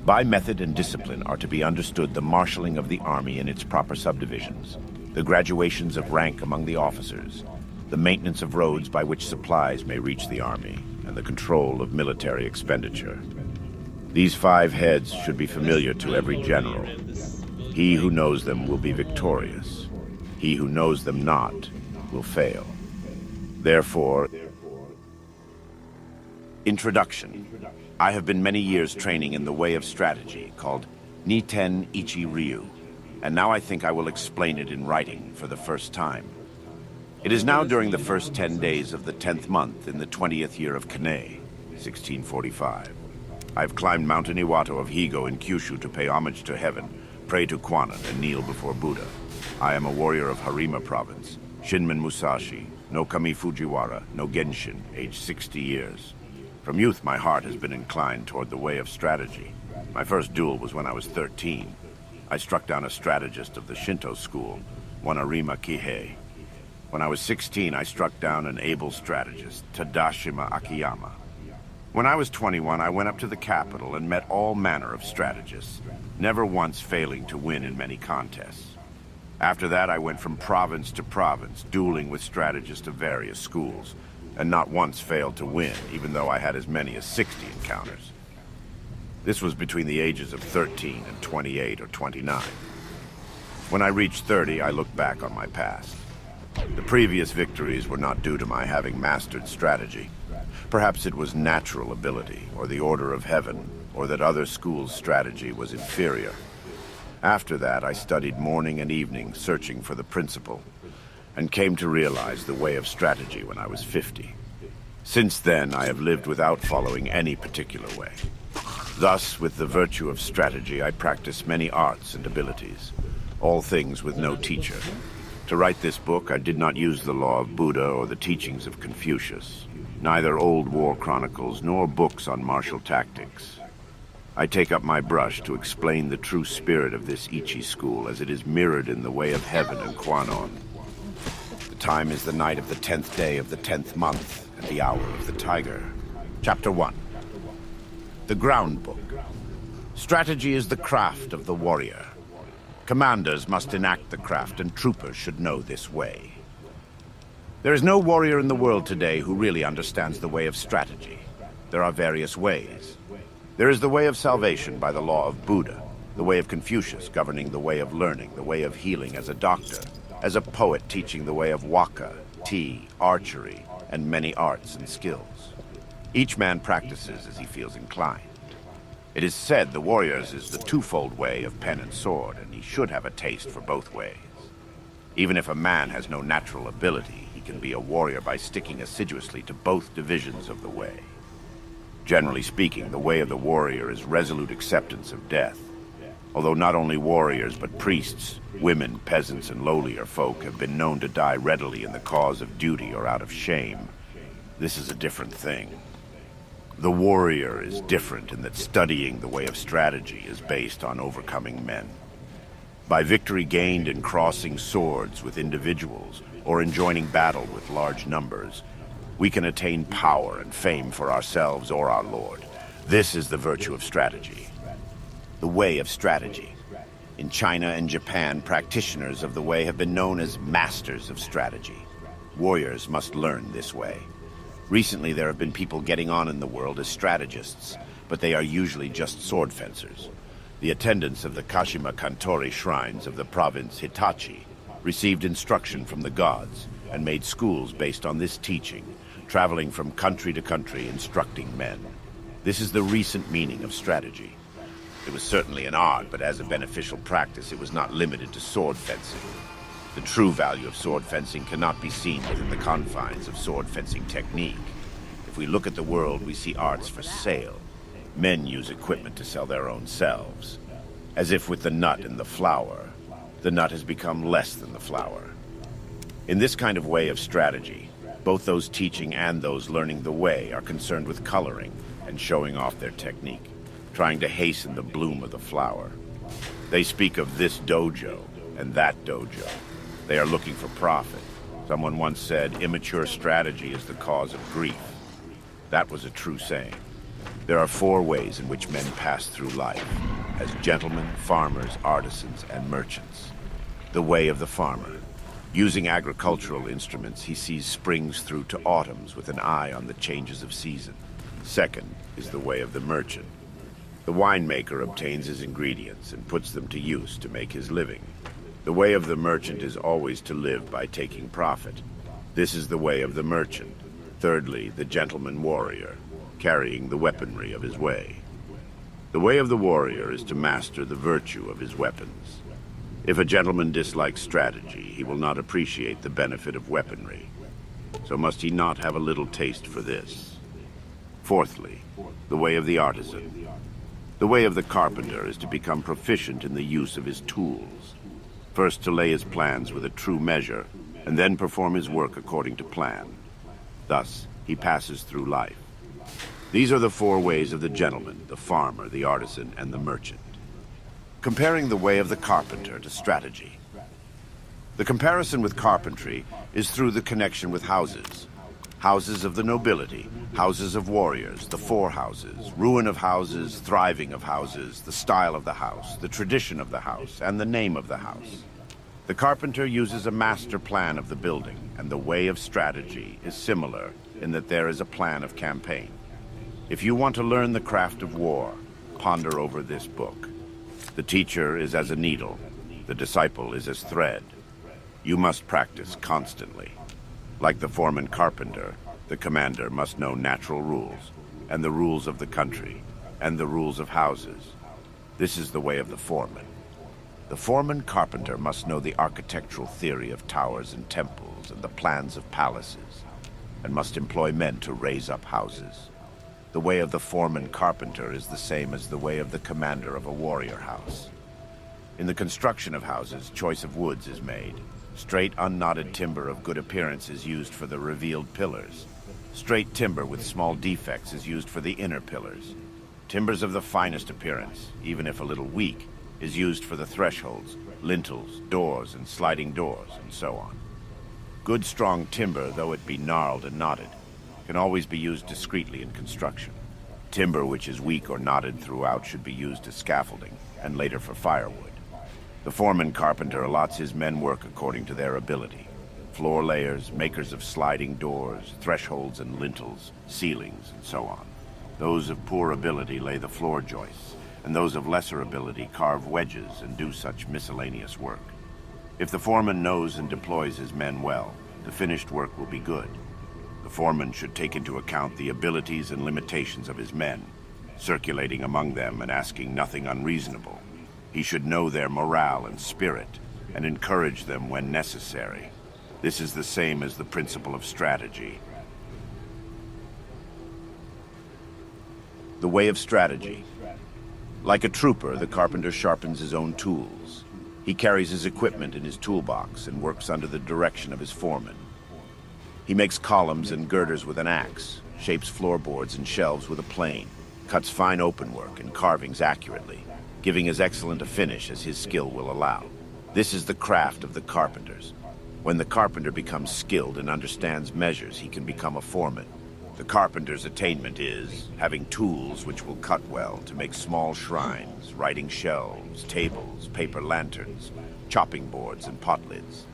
Speaker 5: By method and discipline are to be understood the marshalling of the army in its proper subdivisions, the graduations of rank among the officers, the maintenance of roads by which supplies may reach the army, and the control of military expenditure. These 5 heads should be familiar to every general. He who knows them will be victorious. He who knows them not will fail. Therefore, Introduction. I have been many years training in the way of strategy called Niten Ichi Ryu, and now I think I will explain it in writing for the first time. It is now during the first 10 days of the 10th month in the 20th year of Kane, 1645. I have climbed Mount Iwato of Higo in Kyushu to pay homage to heaven, pray to Kwannon, and kneel before Buddha. I am a warrior of Harima Province, Shinmen Musashi, no Kami Fujiwara, no Genshin, aged 60 years. From youth, my heart has been inclined toward the way of strategy. My first duel was when I was 13. I struck down a strategist of the Shinto school, one Arima Kihei. When I was 16, I struck down an able strategist, Tadashima Akiyama. When I was 21, I went up to the capital and met all manner of strategists, never once failing to win in many contests. After that, I went from province to province, dueling with strategists of various schools, and not once failed to win, even though I had as many as 60 encounters. This was between the ages of 13 and 28 or 29. When I reached 30, I looked back on my past. The previous victories were not due to my having mastered strategy. Perhaps it was natural ability, or the order of heaven, or that other schools' strategy was inferior. After that, I studied morning and evening, searching for the principle, and came to realize the way of strategy when I was 50. Since then, I have lived without following any particular way. Thus, with the virtue of strategy, I practice many arts and abilities, all things with no teacher. To write this book, I did not use the law of Buddha or the teachings of Confucius, neither old war chronicles nor books on martial tactics. I take up my brush to explain the true spirit of this Ichi school as it is mirrored in the way of heaven and Kwannon. The time is the night of the 10th day of the 10th month, at the hour of the tiger. Chapter 1. The Ground Book. Strategy is the craft of the warrior. Commanders must enact the craft, and troopers should know this way. There is no warrior in the world today who really understands the way of strategy. There are various ways. There is the way of salvation by the law of Buddha, the way of Confucius governing the way of learning, the way of healing as a doctor, as a poet teaching the way of waka, tea, archery, and many arts and skills. Each man practices as he feels inclined. It is said the warrior's is the twofold way of pen and sword, and he should have a taste for both ways. Even if a man has no natural ability, he can be a warrior by sticking assiduously to both divisions of the way. Generally speaking, the way of the warrior is resolute acceptance of death. Although not only warriors, but priests, women, peasants, and lowlier folk have been known to die readily in the cause of duty or out of shame, this is a different thing. The warrior is different in that studying the way of strategy is based on overcoming men. By victory gained in crossing swords with individuals or in joining battle with large numbers, we can attain power and fame for ourselves or our lord. This is the virtue of strategy. The way of strategy. In China and Japan, practitioners of the way have been known as masters of strategy. Warriors must learn this way. Recently, there have been people getting on in the world as strategists, but they are usually just sword fencers. The attendants of the Kashima Kantori shrines of the province Hitachi received instruction from the gods and made schools based on this teaching, traveling from country to country instructing men. This is the recent meaning of strategy. It was certainly an art, but as a beneficial practice, it was not limited to sword fencing. The true value of sword fencing cannot be seen within the confines of sword fencing technique. If we look at the world, we see arts for sale. Men use equipment to sell their own selves. As if with the nut and the flower, the nut has become less than the flower. In this kind of way of strategy, both those teaching and those learning the way are concerned with coloring and showing off their technique, trying to hasten the bloom of the flower. They speak of this dojo and that dojo. They are looking for profit. Someone once said, immature strategy is the cause of grief. That was a true saying. There are 4 ways in which men pass through life, as gentlemen, farmers, artisans, and merchants. The way of the farmer. Using agricultural instruments, he sees springs through to autumns with an eye on the changes of season. Second is the way of the merchant. The winemaker obtains his ingredients and puts them to use to make his living. The way of the merchant is always to live by taking profit. This is the way of the merchant. Thirdly, the gentleman warrior, carrying the weaponry of his way. The way of the warrior is to master the virtue of his weapons. If a gentleman dislikes strategy, he will not appreciate the benefit of weaponry. So must he not have a little taste for this? Fourthly, the way of the artisan. The way of the carpenter is to become proficient in the use of his tools. First to lay his plans with a true measure, and then perform his work according to plan. Thus, he passes through life. These are the four ways of the gentleman, the farmer, the artisan, and the merchant. Comparing the way of the carpenter to strategy. The comparison with carpentry is through the connection with houses. Houses of the nobility, houses of warriors, the four houses, ruin of houses, thriving of houses, the style of the house, the tradition of the house, and the name of the house. The carpenter uses a master plan of the building, and the way of strategy is similar in that there is a plan of campaign. If you want to learn the craft of war, ponder over this book. The teacher is as a needle, the disciple is as thread. You must practice constantly. Like the foreman carpenter, the commander must know natural rules, and the rules of the country, and the rules of houses. This is the way of the foreman. The foreman carpenter must know the architectural theory of towers and temples and the plans of palaces, and must employ men to raise up houses. The way of the foreman carpenter is the same as the way of the commander of a warrior house. In the construction of houses, choice of woods is made. Straight, unknotted timber of good appearance is used for the revealed pillars. Straight timber with small defects is used for the inner pillars. Timbers of the finest appearance, even if a little weak, is used for the thresholds, lintels, doors, and sliding doors, and so on. Good strong timber, though it be gnarled and knotted, can always be used discreetly in construction. Timber which is weak or knotted throughout should be used as scaffolding, and later for firewood. The foreman carpenter allots his men work according to their ability. Floor layers, makers of sliding doors, thresholds and lintels, ceilings, and so on. Those of poor ability lay the floor joists, and those of lesser ability carve wedges and do such miscellaneous work. If the foreman knows and deploys his men well, the finished work will be good. The foreman should take into account the abilities and limitations of his men, circulating among them and asking nothing unreasonable. He should know their morale and spirit, and encourage them when necessary. This is the same as the principle of strategy. The way of strategy. Like a trooper, the carpenter sharpens his own tools. He carries his equipment in his toolbox and works under the direction of his foreman. He makes columns and girders with an axe, shapes floorboards and shelves with a plane, cuts fine openwork and carvings accurately, giving as excellent a finish as his skill will allow. This is the craft of the carpenters. When the carpenter becomes skilled and understands measures, he can become a foreman. The carpenter's attainment is having tools which will cut well to make small shrines, writing shelves, tables, paper lanterns, chopping boards, and pot lids.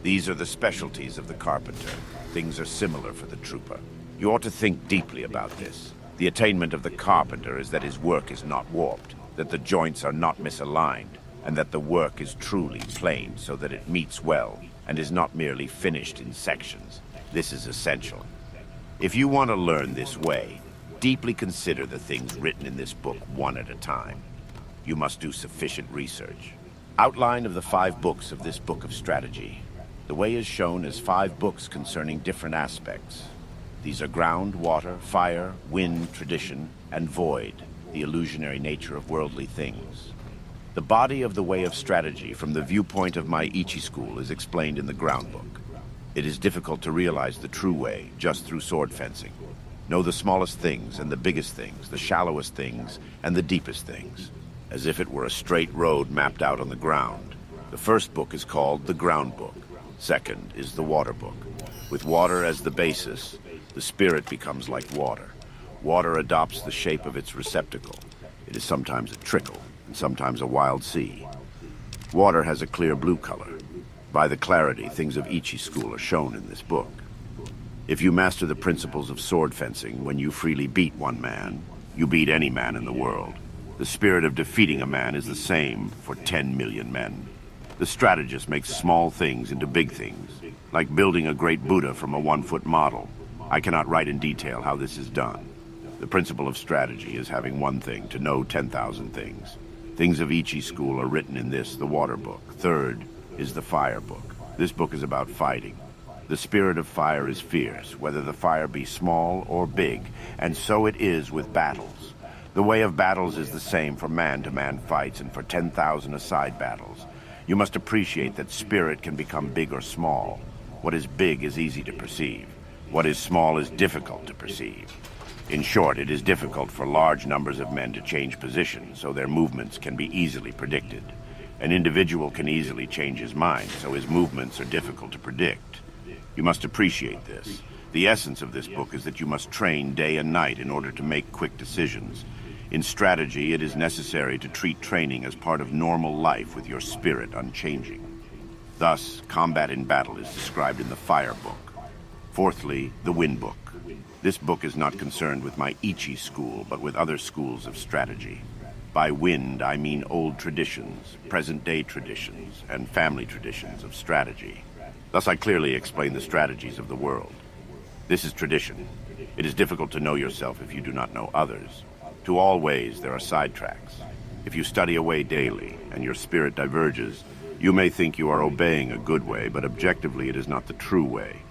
Speaker 5: These are the specialties of the carpenter. Things are similar for the trooper. You ought to think deeply about this. The attainment of the carpenter is that his work is not warped, that the joints are not misaligned, and that the work is truly plain so that it meets well and is not merely finished in sections. This is essential. If you want to learn this way, deeply consider the things written in this book one at a time. You must do sufficient research. Outline of the 5 books of this book of strategy. The way is shown as 5 books concerning different aspects. These are ground, water, fire, wind, tradition, and void, the illusionary nature of worldly things. The body of the way of strategy from the viewpoint of my Ichi school is explained in the ground book. It is difficult to realize the true way just through sword fencing. Know the smallest things and the biggest things, the shallowest things and the deepest things, as if it were a straight road mapped out on the ground. The first book is called the ground book. Second is the water book. With water as the basis, the spirit becomes like water. Water adopts the shape of its receptacle. It is sometimes a trickle, and sometimes a wild sea. Water has a clear blue color. By the clarity, things of Ichi school are shown in this book. If you master the principles of sword fencing, when you freely beat one man, you beat any man in the world. The spirit of defeating a man is the same for 10 million men. The strategist makes small things into big things, like building a great Buddha from a 1-foot model. I cannot write in detail how this is done. The principle of strategy is having one thing to know 10,000 things. Things of Ichi school are written in this, the water book. Third is the fire book. This book is about fighting. The spirit of fire is fierce, whether the fire be small or big, and so it is with battles. The way of battles is the same for man-to-man fights and for 10,000 aside battles. You must appreciate that spirit can become big or small. What is big is easy to perceive. What is small is difficult to perceive. In short, it is difficult for large numbers of men to change position, so their movements can be easily predicted. An individual can easily change his mind, so his movements are difficult to predict. You must appreciate this. The essence of this book is that you must train day and night in order to make quick decisions. In strategy, it is necessary to treat training as part of normal life with your spirit unchanging. Thus, combat in battle is described in the Fire Book. Fourthly, the Wind Book. This book is not concerned with my Ichi school, but with other schools of strategy. By wind, I mean old traditions, present-day traditions, and family traditions of strategy. Thus, I clearly explain the strategies of the world. This is tradition. It is difficult to know yourself if you do not know others. To all ways, there are sidetracks. If you study a way daily, and your spirit diverges, you may think you are obeying a good way, but objectively it is not the true way.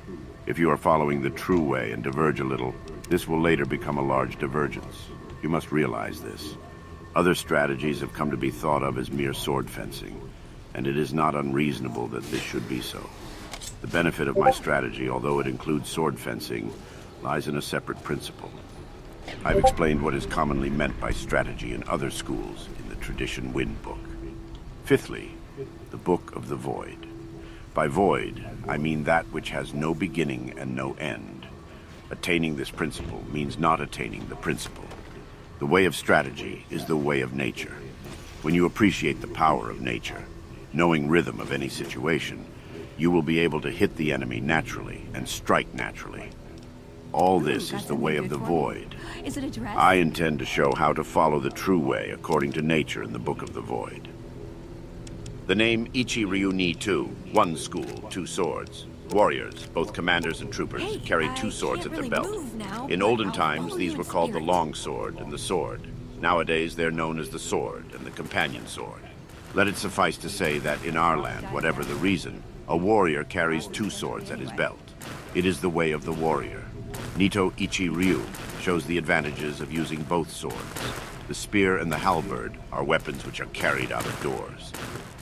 Speaker 5: If you are following the true way and diverge a little, this will later become a large divergence. You must realize this. Other strategies have come to be thought of as mere sword fencing, and it is not unreasonable that this should be so. The benefit of my strategy, although it includes sword fencing, lies in a separate principle. I've explained what is commonly meant by strategy in other schools in the Tradition Wind Book. Fifthly, the Book of the Void. By void, I mean that which has no beginning and no end. Attaining this principle means not attaining the principle. The way of strategy is the way of nature. When you appreciate the power of nature, knowing rhythm of any situation, you will be able to hit the enemy naturally and strike naturally. All this is the way of the void.
Speaker 6: Is it a dress?
Speaker 5: I intend to show how to follow the true way according to nature in the Book of the Void. The name Ichi Ryu Ni 2, one school, two swords. Warriors, both commanders and troopers, carried two swords at their belt. In olden times, these were called the long sword and the sword. Nowadays, they're known as the sword and the companion sword. Let it suffice to say that in our land, whatever the reason, a warrior carries two swords at his belt. It is the way of the warrior. Nito Ichi Ryu shows the advantages of using both swords. The spear and the halberd are weapons which are carried out of doors.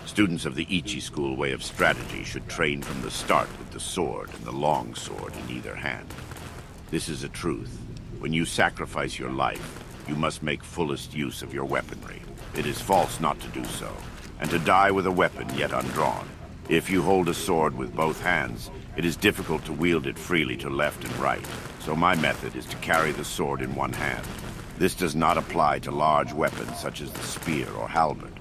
Speaker 5: Students of the Ichi school way of strategy should train from the start with the sword and the long sword in either hand. This is a truth. When you sacrifice your life, you must make fullest use of your weaponry. It is false not to do so, and to die with a weapon yet undrawn. If you hold a sword with both hands, it is difficult to wield it freely to left and right, so my method is to carry the sword in one hand. This does not apply to large weapons such as the spear or halberd,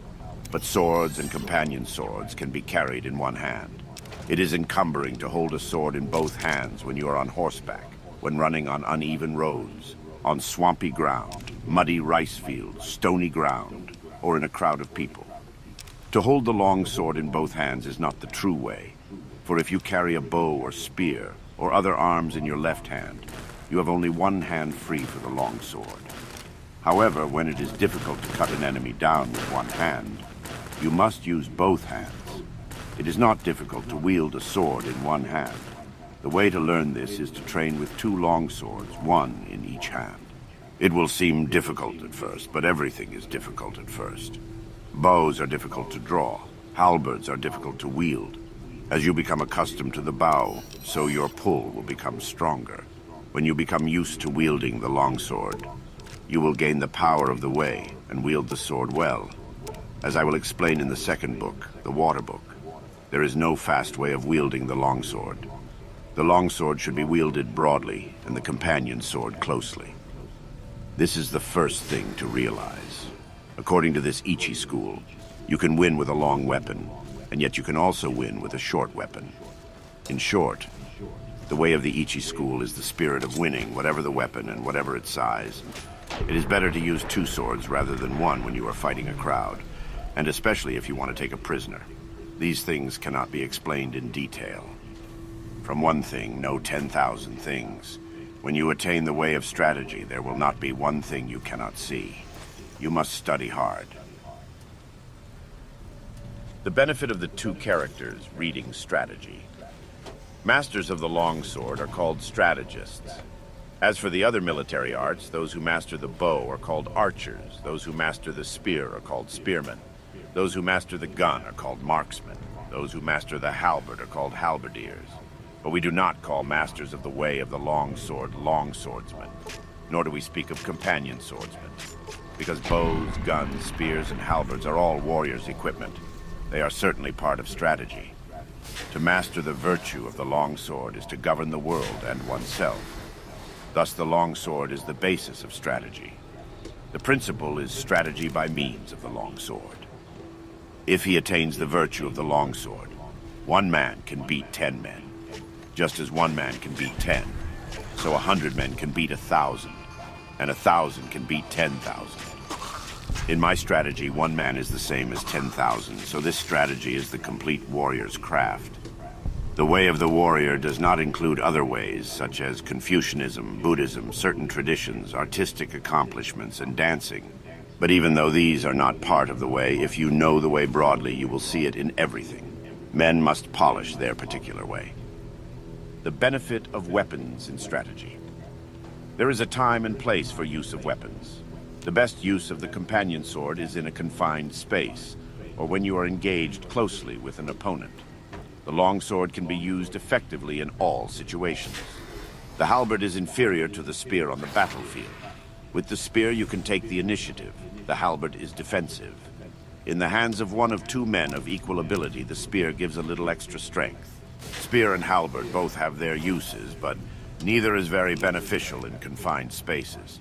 Speaker 5: but swords and companion swords can be carried in one hand. It is encumbering to hold a sword in both hands when you are on horseback, when running on uneven roads, on swampy ground, muddy rice fields, stony ground, or in a crowd of people. To hold the long sword in both hands is not the true way, for if you carry a bow or spear or other arms in your left hand, you have only one hand free for the long sword. However, when it is difficult to cut an enemy down with one hand, you must use both hands. It is not difficult to wield a sword in one hand. The way to learn this is to train with two long swords, one in each hand. It will seem difficult at first, but everything is difficult at first. Bows are difficult to draw. Halberds are difficult to wield. As you become accustomed to the bow, so your pull will become stronger. When you become used to wielding the longsword, you will gain the power of the way and wield the sword well. As I will explain in the second book, the Water Book, there is no fast way of wielding the longsword. The longsword should be wielded broadly and the companion sword closely. This is the first thing to realize. According to this Ichi school, you can win with a long weapon, and yet you can also win with a short weapon. In short, the way of the Ichi school is the spirit of winning, whatever the weapon and whatever its size. It is better to use 2 swords rather than 1 when you are fighting a crowd, and especially if you want to take a prisoner. These things cannot be explained in detail. From one thing, know 10,000 things. When you attain the way of strategy, there will not be one thing you cannot see. You must study hard. The benefit of the 2 characters reading strategy. Masters of the longsword are called strategists. As for the other military arts, those who master the bow are called archers. Those who master the spear are called spearmen. Those who master the gun are called marksmen. Those who master the halberd are called halberdiers. But we do not call masters of the way of the longsword longswordsmen, nor do we speak of companion swordsmen, because bows, guns, spears, and halberds are all warriors' equipment. They are certainly part of strategy. To master the virtue of the longsword is to govern the world and oneself. Thus the longsword is the basis of strategy. The principle is strategy by means of the longsword. If he attains the virtue of the longsword, 1 man can beat 10 men. Just as 1 man can beat 10, so 100 men can beat 1,000, and 1,000 can beat 10,000. In my strategy, 1 man is the same as 10,000, so this strategy is the complete warrior's craft. The way of the warrior does not include other ways, such as Confucianism, Buddhism, certain traditions, artistic accomplishments, and dancing. But even though these are not part of the way, if you know the way broadly, you will see it in everything. Men must polish their particular way. The benefit of weapons in strategy. There is a time and place for use of weapons. The best use of the companion sword is in a confined space, or when you are engaged closely with an opponent. The longsword can be used effectively in all situations. The halberd is inferior to the spear on the battlefield. With the spear you can take the initiative. The halberd is defensive. In the hands of 1 of 2 men of equal ability, the spear gives a little extra strength. Spear and halberd both have their uses, but neither is very beneficial in confined spaces.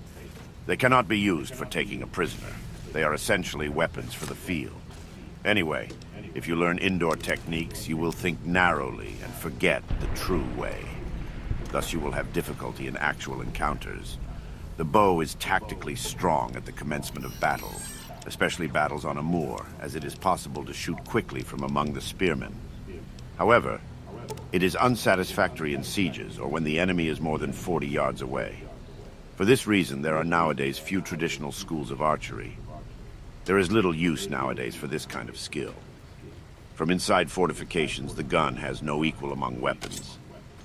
Speaker 5: They cannot be used for taking a prisoner. They are essentially weapons for the field. Anyway, if you learn indoor techniques, you will think narrowly and forget the true way. Thus you will have difficulty in actual encounters. The bow is tactically strong at the commencement of battle, especially battles on a moor, as it is possible to shoot quickly from among the spearmen. However, it is unsatisfactory in sieges or when the enemy is more than 40 yards away. For this reason, there are nowadays few traditional schools of archery. There is little use nowadays for this kind of skill. From inside fortifications, the gun has no equal among weapons.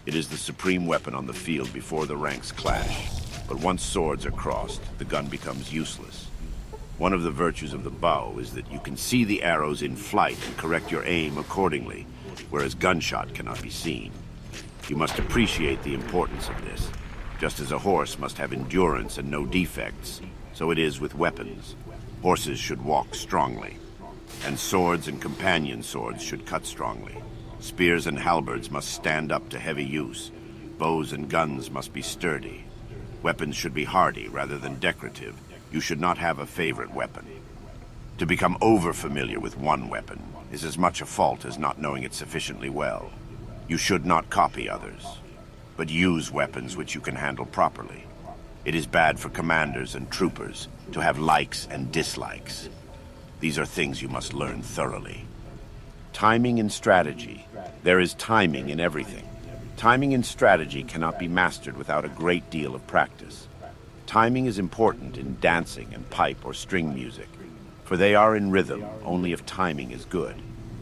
Speaker 5: It is the supreme weapon on the field before the ranks clash. But once swords are crossed, the gun becomes useless. One of the virtues of the bow is that you can see the arrows in flight and correct your aim accordingly, whereas gunshot cannot be seen. You must appreciate the importance of this. Just as a horse must have endurance and no defects, so it is with weapons. Horses should walk strongly, and swords and companion swords should cut strongly. Spears and halberds must stand up to heavy use. Bows and guns must be sturdy. Weapons should be hardy rather than decorative. You should not have a favorite weapon. To become over-familiar with one weapon is as much a fault as not knowing it sufficiently well. You should not copy others, but use weapons which you can handle properly. It is bad for commanders and troopers to have likes and dislikes. These are things you must learn thoroughly. Timing and strategy. There is timing in everything. Timing and strategy cannot be mastered without a great deal of practice. Timing is important in dancing and pipe or string music, for they are in rhythm only if timing is good.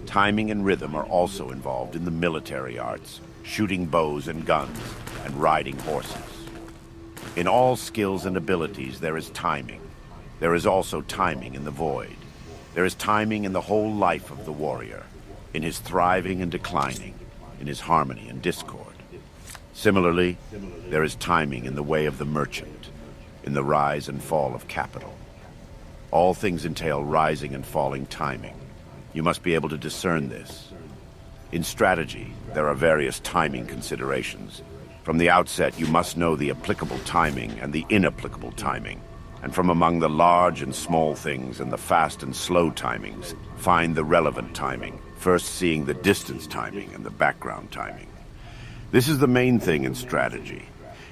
Speaker 5: Timing and rhythm are also involved in the military arts, shooting bows and guns, and riding horses. In all skills and abilities there is timing. There is also timing in the void. There is timing in the whole life of the warrior, in his thriving and declining, in his harmony and discord. Similarly, there is timing in the way of the merchant, in the rise and fall of capital. All things entail rising and falling timing. You must be able to discern this. In strategy, there are various timing considerations. From the outset, you must know the applicable timing and the inapplicable timing. And from among the large and small things and the fast and slow timings, find the relevant timing, first seeing the distance timing and the background timing. This is the main thing in strategy.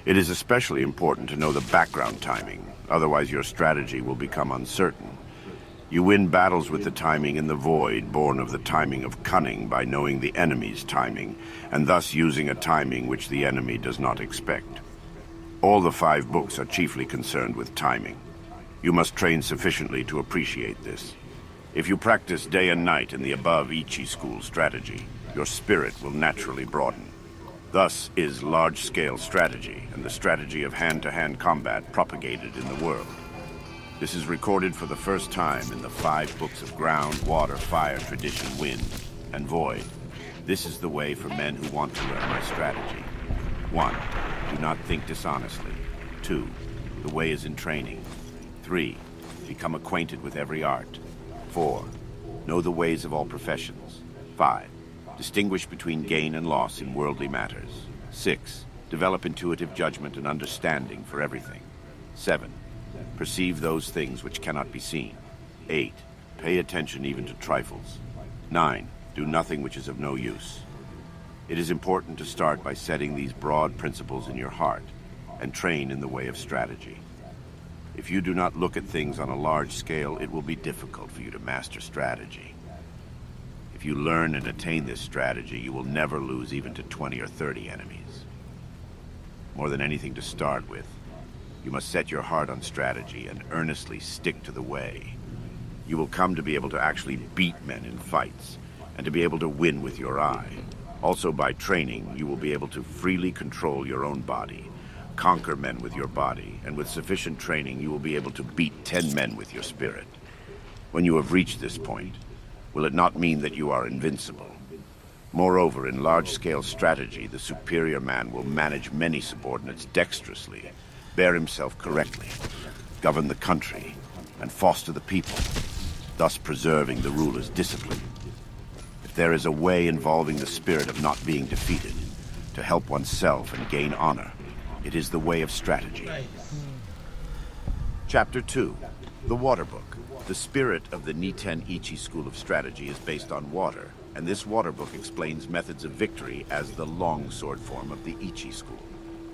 Speaker 5: It is especially important to know the background timing, Otherwise, your strategy will become uncertain. You win battles with the timing in the void, born of the timing of cunning by knowing the enemy's timing, and thus using a timing which the enemy does not expect. All the 5 books are chiefly concerned with timing. You must train sufficiently to appreciate this. If you practice day and night in the above Ichi school strategy, your spirit will naturally broaden. Thus is large-scale strategy and the strategy of hand-to-hand combat propagated in the world. This is recorded for the first time in the 5 books of ground, water, fire, tradition, wind, and void. This is the way for men who want to learn my strategy. 1. Do not think dishonestly. 2. The way is in training. 3. Become acquainted with every art. 4. Know the ways of all professions. 5. Distinguish between gain and loss in worldly matters. 6. Develop intuitive judgment and understanding for everything. 7. Perceive those things which cannot be seen. 8. Pay attention even to trifles. 9. Do nothing which is of no use. It is important to start by setting these broad principles in your heart and train in the way of strategy. If you do not look at things on a large scale, it will be difficult for you to master strategy. If you learn and attain this strategy, you will never lose even to 20 or 30 enemies. More than anything to start with, you must set your heart on strategy and earnestly stick to the way. You will come to be able to actually beat men in fights, and to be able to win with your eye. Also, by training, you will be able to freely control your own body, conquer men with your body, and with sufficient training, you will be able to beat 10 men with your spirit. When you have reached this point, will it not mean that you are invincible? Moreover, in large-scale strategy, the superior man will manage many subordinates dexterously, bear himself correctly, govern the country, and foster the people, thus preserving the ruler's discipline. If there is a way involving the spirit of not being defeated, to help oneself and gain honor, it is the way of strategy.
Speaker 1: Nice.
Speaker 5: Chapter 2. The Water Book. The spirit of the Niten Ichi School of Strategy is based on water, and this water book explains methods of victory as the long sword form of the Ichi School.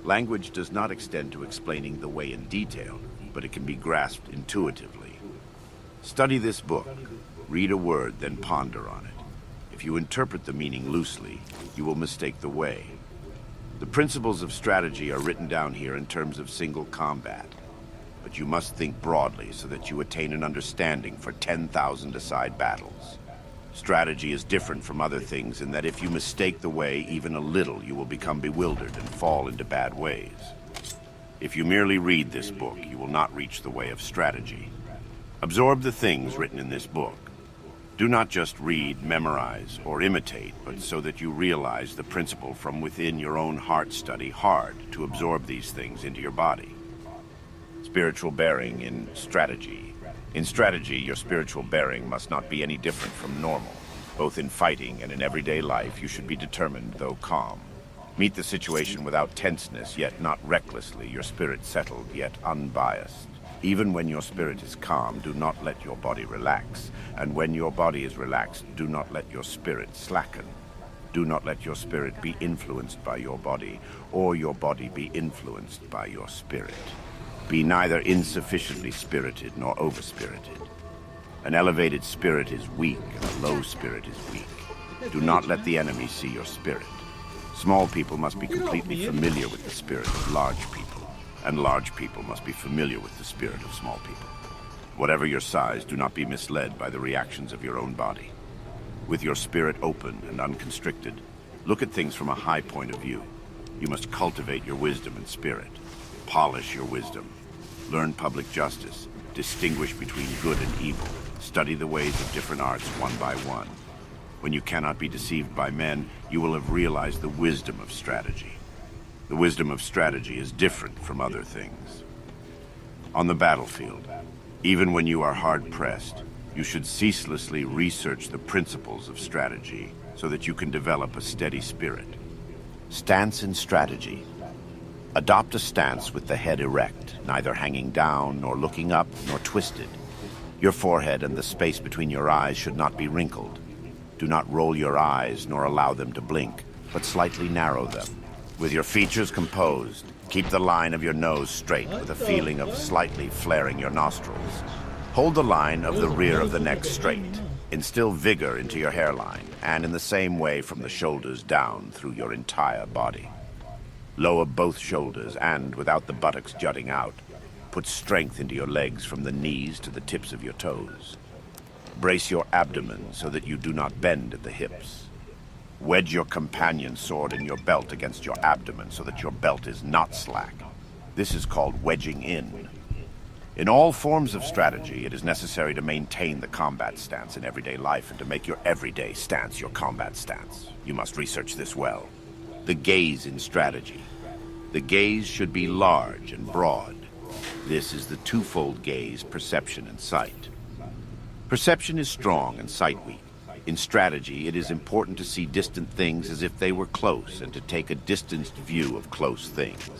Speaker 5: Language does not extend to explaining the way in detail, but it can be grasped intuitively. Study this book. Read a word, then ponder on it. If you interpret the meaning loosely, you will mistake the way. The principles of strategy are written down here in terms of single combat. But you must think broadly so that you attain an understanding for 10,000-a-side battles. Strategy is different from other things in that if you mistake the way even a little, you will become bewildered and fall into bad ways. If you merely read this book, you will not reach the way of strategy. Absorb the things written in this book. Do not just read, memorize, or imitate, but so that you realize the principle from within your own heart. Study hard to absorb these things into your body. Spiritual bearing in strategy. In strategy, your spiritual bearing must not be any different from normal. Both in fighting and in everyday life, you should be determined, though calm. Meet the situation without tenseness, yet not recklessly, your spirit settled, yet unbiased. Even when your spirit is calm, do not let your body relax. And when your body is relaxed, do not let your spirit slacken. Do not let your spirit be influenced by your body, or your body be influenced by your spirit. Be neither insufficiently spirited nor overspirited. An elevated spirit is weak, and a low spirit is weak. Do not let the enemy see your spirit. Small people must be completely familiar with the spirit of large people. And large people must be familiar with the spirit of small people. Whatever your size, do not be misled by the reactions of your own body. With your spirit open and unconstricted, look at things from a high point of view. You must cultivate your wisdom and spirit. Polish your wisdom. Learn public justice. Distinguish between good and evil. Study the ways of different arts one by one. When you cannot be deceived by men, you will have realized the wisdom of strategy. The wisdom of strategy is different from other things. On the battlefield, even when you are hard-pressed, you should ceaselessly research the principles of strategy so that you can develop a steady spirit. Stance in strategy. Adopt a stance with the head erect, neither hanging down, nor looking up, nor twisted. Your forehead and the space between your eyes should not be wrinkled. Do not roll your eyes, nor allow them to blink, but slightly narrow them. With your features composed, Keep the line of your nose straight with a feeling of slightly flaring your nostrils. Hold the line of the rear of the neck straight. Instill vigor into your hairline, and in the same way from the shoulders down through your entire body. Lower both shoulders and, without the buttocks jutting out, put strength into your legs from the knees to the tips of your toes. Brace your abdomen so that you do not bend at the hips. Wedge your companion sword in your belt against your abdomen so that your belt is not slack. This is called wedging in. In all forms of strategy, it is necessary to maintain the combat stance in everyday life and to make your everyday stance your combat stance. You must research this well. The gaze in strategy. The gaze should be large and broad. This is the twofold gaze, perception and sight. Perception is strong and sight weak. In strategy, it is important to see distant things as if they were close and to take a distanced view of close things.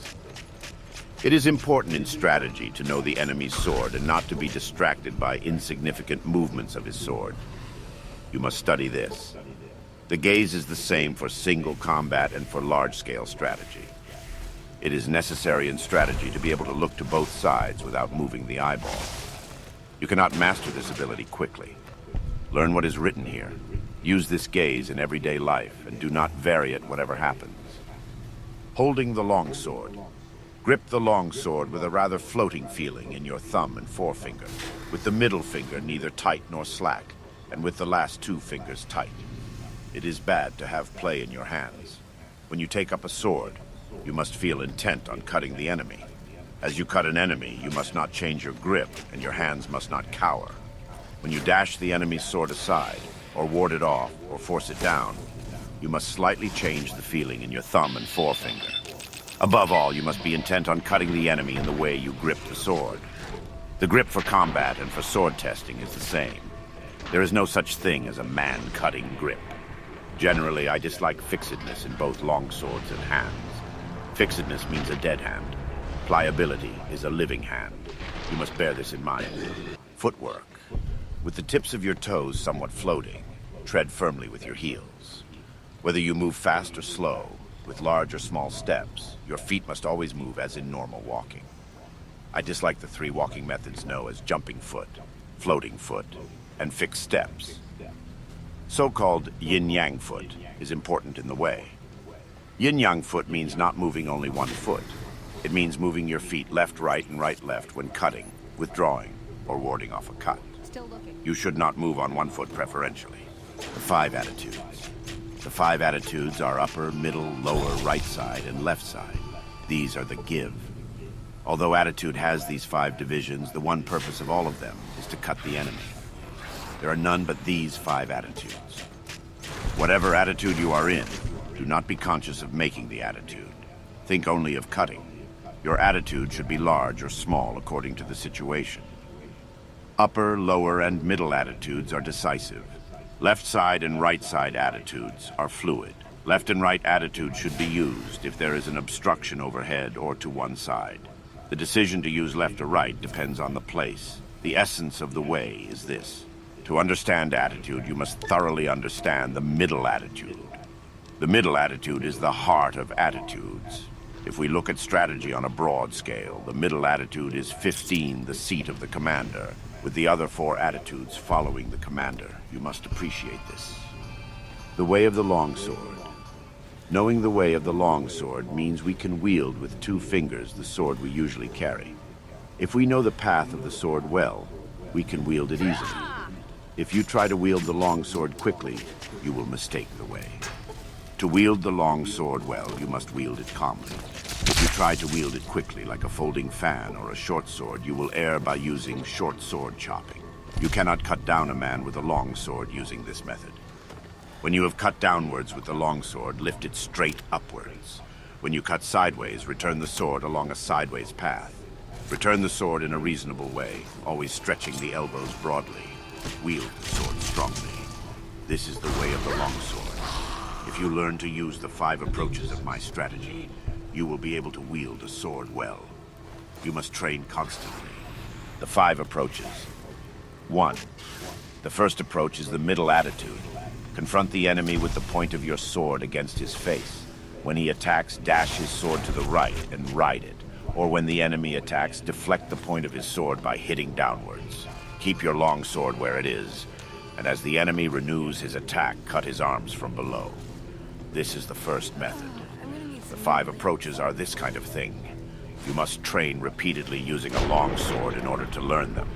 Speaker 5: It is important in strategy to know the enemy's sword and not to be distracted by insignificant movements of his sword. You must study this. The gaze is the same for single combat and for large-scale strategy. It is necessary in strategy to be able to look to both sides without moving the eyeball. You cannot master this ability quickly. Learn what is written here. Use this gaze in everyday life and do not vary it whatever happens. Holding the longsword. Grip the longsword with a rather floating feeling in your thumb and forefinger, with the middle finger neither tight nor slack, and with the last two fingers tight. It is bad to have play in your hands. When you take up a sword, you must feel intent on cutting the enemy. As you cut an enemy, you must not change your grip, and your hands must not cower. When you dash the enemy's sword aside, or ward it off, or force it down, you must slightly change the feeling in your thumb and forefinger. Above all, you must be intent on cutting the enemy in the way you grip the sword. The grip for combat and for sword testing is the same. There is no such thing as a man-cutting grip. Generally, I dislike fixedness in both longswords and hands. Fixedness means a dead hand. Pliability is a living hand. You must bear this in mind. Footwork. With the tips of your toes somewhat floating, tread firmly with your heels. Whether you move fast or slow, with large or small steps, your feet must always move as in normal walking. I dislike the three walking methods known as jumping foot, floating foot, and fixed steps. So-called yin-yang foot is important in the way. Yin-yang foot means not moving only one foot. It means moving your feet left-right and right-left when cutting, withdrawing, or warding off a cut. You should not move on one foot preferentially. The 5 attitudes. The 5 attitudes are upper, middle, lower, right side, and left side. These are the give. Although attitude has these 5 divisions, the one purpose of all of them is to cut the enemy. There are none but these 5 attitudes. Whatever attitude you are in, do not be conscious of making the attitude. Think only of cutting. Your attitude should be large or small according to the situation. Upper, lower, and middle attitudes are decisive. Left side and right side attitudes are fluid. Left and right attitudes should be used if there is an obstruction overhead or to one side. The decision to use left or right depends on the place. The essence of the way is this. To understand attitude, you must thoroughly understand the middle attitude. The middle attitude is the heart of attitudes. If we look at strategy on a broad scale, the middle attitude is 15, the seat of the commander, with the other 4 attitudes following the commander. You must appreciate this. The way of the longsword. Knowing the way of the longsword means we can wield with 2 fingers the sword we usually carry. If we know the path of the sword well, we can wield it easily. If you try to wield the longsword quickly, you will mistake the way. To wield the longsword well, you must wield it calmly. If you try to wield it quickly like a folding fan or a short sword, you will err by using short sword chopping. You cannot cut down a man with a long sword using this method. When you have cut downwards with the long sword, lift it straight upwards. When you cut sideways, return the sword along a sideways path. Return the sword in a reasonable way, always stretching the elbows broadly. Wield the sword strongly. This is the way of the longsword. If you learn to use the 5 approaches of my strategy, you will be able to wield a sword well. You must train constantly. The 5 approaches. 1. The first approach is the middle attitude. Confront the enemy with the point of your sword against his face. When he attacks, dash his sword to the right and ride it. Or when the enemy attacks, deflect the point of his sword by hitting downwards. Keep your long sword where it is, and as the enemy renews his attack, cut his arms from below. This is the first method. The 5 approaches are this kind of thing. You must train repeatedly using a long sword in order to learn them.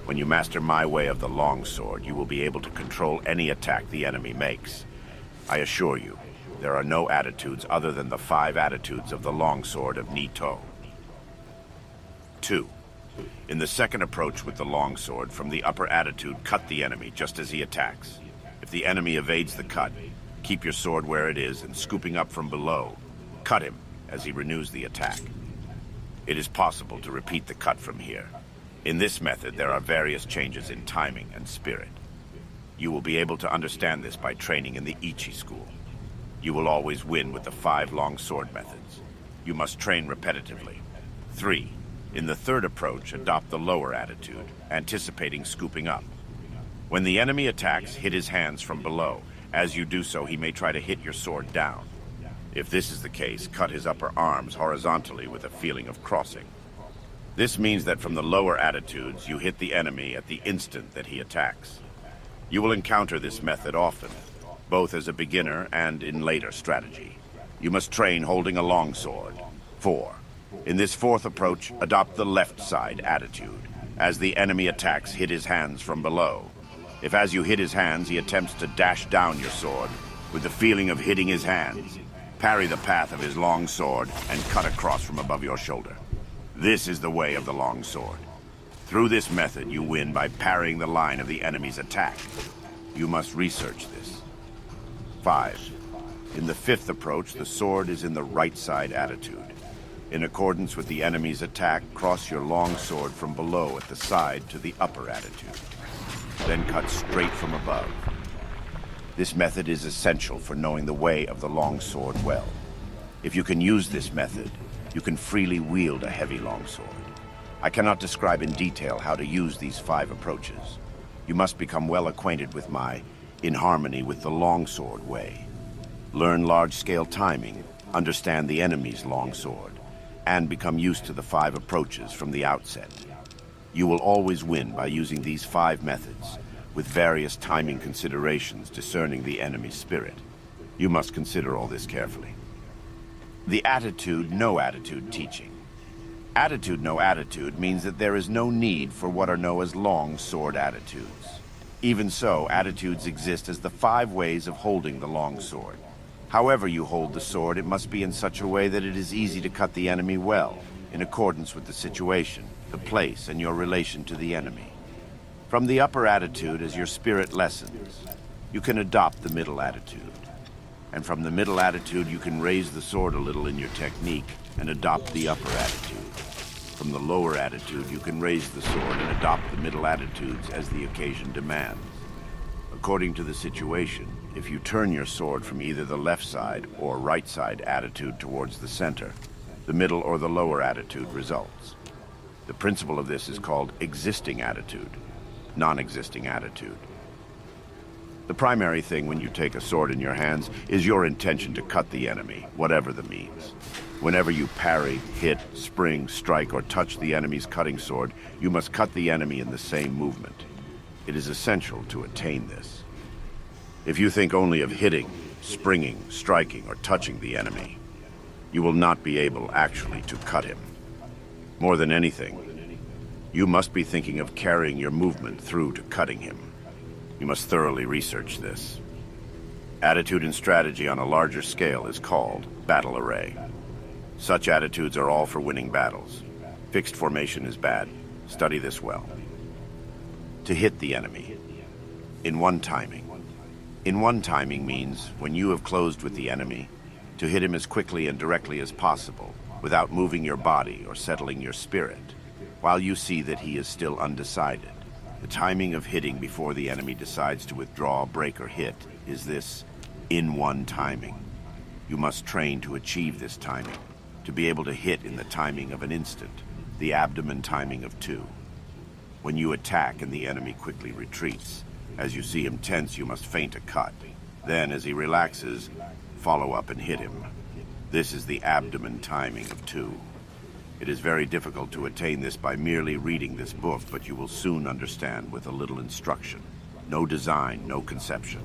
Speaker 5: When you master my way of the long sword, you will be able to control any attack the enemy makes. I assure you, there are no attitudes other than the 5 attitudes of the longsword of Nito. 2. In the second approach with the longsword, from the upper attitude, cut the enemy just as he attacks. If the enemy evades the cut, keep your sword where it is and scooping up from below, cut him as he renews the attack. It is possible to repeat the cut from here. In this method, there are various changes in timing and spirit. You will be able to understand this by training in the Ichi school. You will always win with the 5 long sword methods. You must train repetitively. 3. In the third approach, adopt the lower attitude, anticipating scooping up. When the enemy attacks, hit his hands from below. As you do so, he may try to hit your sword down. If this is the case, cut his upper arms horizontally with a feeling of crossing. This means that from the lower attitudes, you hit the enemy at the instant that he attacks. You will encounter this method often, both as a beginner and in later strategy. You must train holding a long sword. 4. In this fourth approach, adopt the left side attitude. As the enemy attacks, hit his hands from below. If as you hit his hands, he attempts to dash down your sword, with the feeling of hitting his hands, parry the path of his long sword and cut across from above your shoulder. This is the way of the long sword. Through this method, you win by parrying the line of the enemy's attack. You must research this. 5. In the fifth approach, the sword is in the right side attitude. In accordance with the enemy's attack, cross your long sword from below at the side to the upper attitude. Then cut straight from above. This method is essential for knowing the way of the long sword well. If you can use this method, you can freely wield a heavy longsword. I cannot describe in detail how to use these 5 approaches. You must become well acquainted with my in harmony with the longsword way. Learn large-scale timing, understand the enemy's longsword, and become used to the 5 approaches from the outset. You will always win by using these 5 methods, with various timing considerations discerning the enemy's spirit. You must consider all this carefully. The attitude, no attitude teaching. Attitude, no attitude means that there is no need for what are known as long sword attitudes. Even so, attitudes exist as the 5 ways of holding the long sword. However you hold the sword, it must be in such a way that it is easy to cut the enemy well, in accordance with the situation, the place, and your relation to the enemy. From the upper attitude, as your spirit lessens, you can adopt the middle attitude. And from the middle attitude, you can raise the sword a little in your technique and adopt the upper attitude. From the lower attitude, you can raise the sword and adopt the middle attitudes as the occasion demands. According to the situation, if you turn your sword from either the left side or right side attitude towards the center, the middle or the lower attitude results. The principle of this is called existing attitude, non-existing attitude. The primary thing when you take a sword in your hands is your intention to cut the enemy, whatever the means. Whenever you parry, hit, spring, strike, or touch the enemy's cutting sword, you must cut the enemy in the same movement. It is essential to attain this. If you think only of hitting, springing, striking, or touching the enemy, you will not be able actually to cut him. More than anything, you must be thinking of carrying your movement through to cutting him. You must thoroughly research this. Attitude and strategy on a larger scale is called battle array. Such attitudes are all for winning battles. Fixed formation is bad. Study this well. To hit the enemy. In one timing. In one timing means when you have closed with the enemy, to hit him as quickly and directly as possible, without moving your body or settling your spirit, while you see that he is still undecided. The timing of hitting before the enemy decides to withdraw, break, or hit is this in one timing. You must train to achieve this timing, to be able to hit in the timing of an instant, the abdomen timing of 2. When you attack and the enemy quickly retreats, as you see him tense, you must feint a cut. Then, as he relaxes, follow up and hit him. This is the abdomen timing of 2. It is very difficult to attain this by merely reading this book, but you will soon understand with a little instruction. No design, no conception.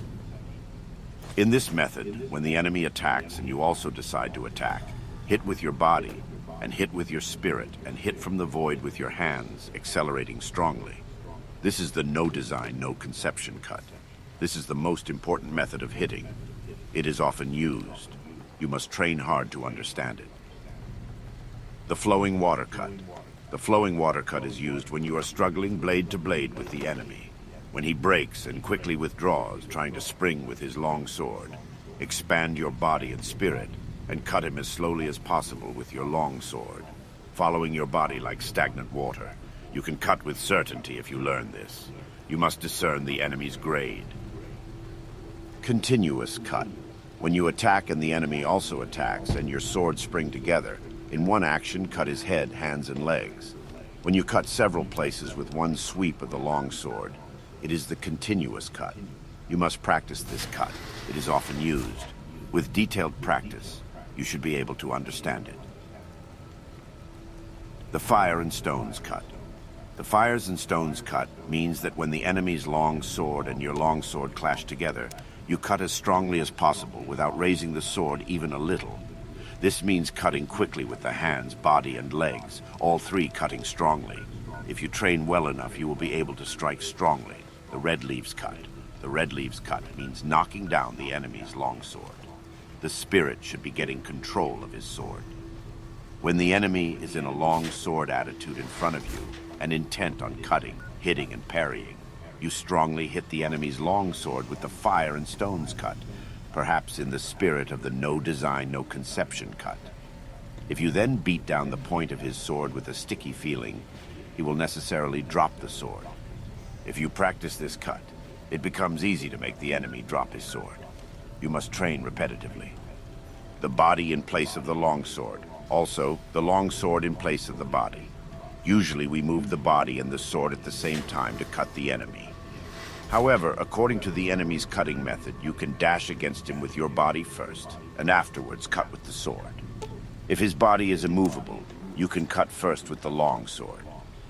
Speaker 5: In this method, when the enemy attacks and you also decide to attack, hit with your body, and hit with your spirit, and hit from the void with your hands, accelerating strongly. This is the no design, no conception cut. This is the most important method of hitting. It is often used. You must train hard to understand it. The flowing water cut. The flowing water cut is used when you are struggling blade to blade with the enemy. When he breaks and quickly withdraws, trying to spring with his long sword. Expand your body and spirit, and cut him as slowly as possible with your long sword, following your body like stagnant water. You can cut with certainty if you learn this. You must discern the enemy's grade. Continuous cut. When you attack and the enemy also attacks and your swords spring together, in one action cut his head, hands, and legs. When you cut several places with one sweep of the long sword, it is the continuous cut. You must practice this cut. It is often used. With detailed practice, you should be able to understand it. The fire and stones cut. The fires and stones cut means that when the enemy's long sword and your long sword clash together, you cut as strongly as possible without raising the sword even a little. This means cutting quickly with the hands, body, and legs, all 3 cutting strongly. If you train well enough, you will be able to strike strongly. The red leaves cut. The red leaves cut means knocking down the enemy's long sword. The spirit should be getting control of his sword. When the enemy is in a long sword attitude in front of you and intent on cutting, hitting, and parrying, you strongly hit the enemy's long sword with the fire and stones cut, perhaps in the spirit of the no design, no conception cut. If you then beat down the point of his sword with a sticky feeling, he will necessarily drop the sword. If you practice this cut, it becomes easy to make the enemy drop his sword. You must train repetitively. The body in place of the longsword. Also, the longsword in place of the body. Usually we move the body and the sword at the same time to cut the enemy. However, according to the enemy's cutting method, you can dash against him with your body first, and afterwards cut with the sword. If his body is immovable, you can cut first with the long sword.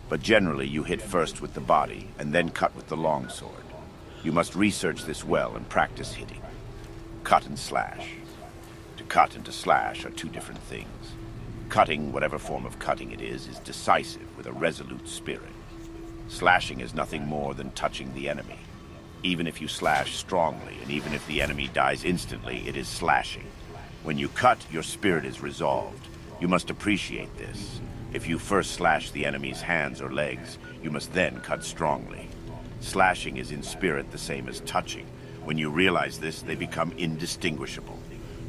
Speaker 5: But generally you hit first with the body, and then cut with the long sword. You must research this well and practice hitting. Cut and slash. To cut and to slash are 2 different things. Cutting, whatever form of cutting it is decisive with a resolute spirit. Slashing is nothing more than touching the enemy. Even if you slash strongly, and even if the enemy dies instantly, it is slashing. When you cut, your spirit is resolved. You must appreciate this. If you first slash the enemy's hands or legs, you must then cut strongly. Slashing is in spirit the same as touching. When you realize this, they become indistinguishable.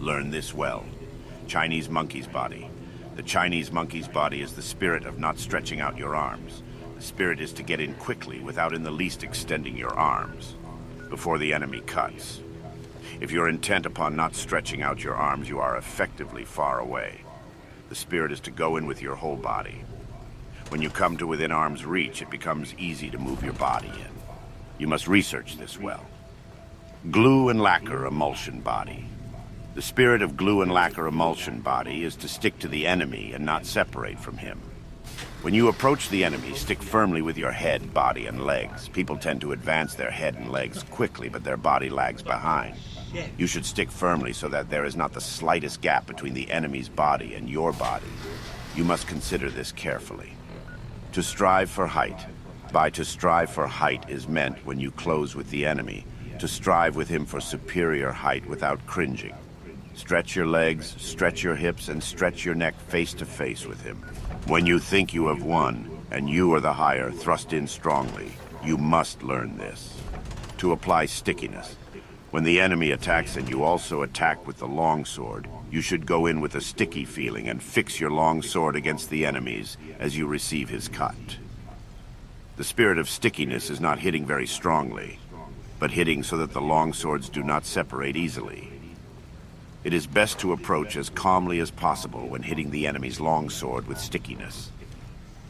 Speaker 5: Learn this well. Chinese monkey's body. The Chinese monkey's body is the spirit of not stretching out your arms. The spirit is to get in quickly without in the least extending your arms before the enemy cuts. If you're intent upon not stretching out your arms, you are effectively far away. The spirit is to go in with your whole body. When you come to within arm's reach, it becomes easy to move your body in. You must research this well. Glue and lacquer emulsion body. The spirit of glue and lacquer emulsion body is to stick to the enemy and not separate from him. When you approach the enemy, stick firmly with your head, body, and legs. People tend to advance their head and legs quickly, but their body lags behind. You should stick firmly so that there is not the slightest gap between the enemy's body and your body. You must consider this carefully. To strive for height. By to strive for height is meant when you close with the enemy, to strive with him for superior height without cringing. Stretch your legs, stretch your hips, and stretch your neck face to face with him. When you think you have won, and you are the higher, thrust in strongly. You must learn this. To apply stickiness. When the enemy attacks and you also attack with the long sword, you should go in with a sticky feeling and fix your long sword against the enemy's as you receive his cut. The spirit of stickiness is not hitting very strongly, but hitting so that the long swords do not separate easily. It is best to approach as calmly as possible when hitting the enemy's long sword with stickiness.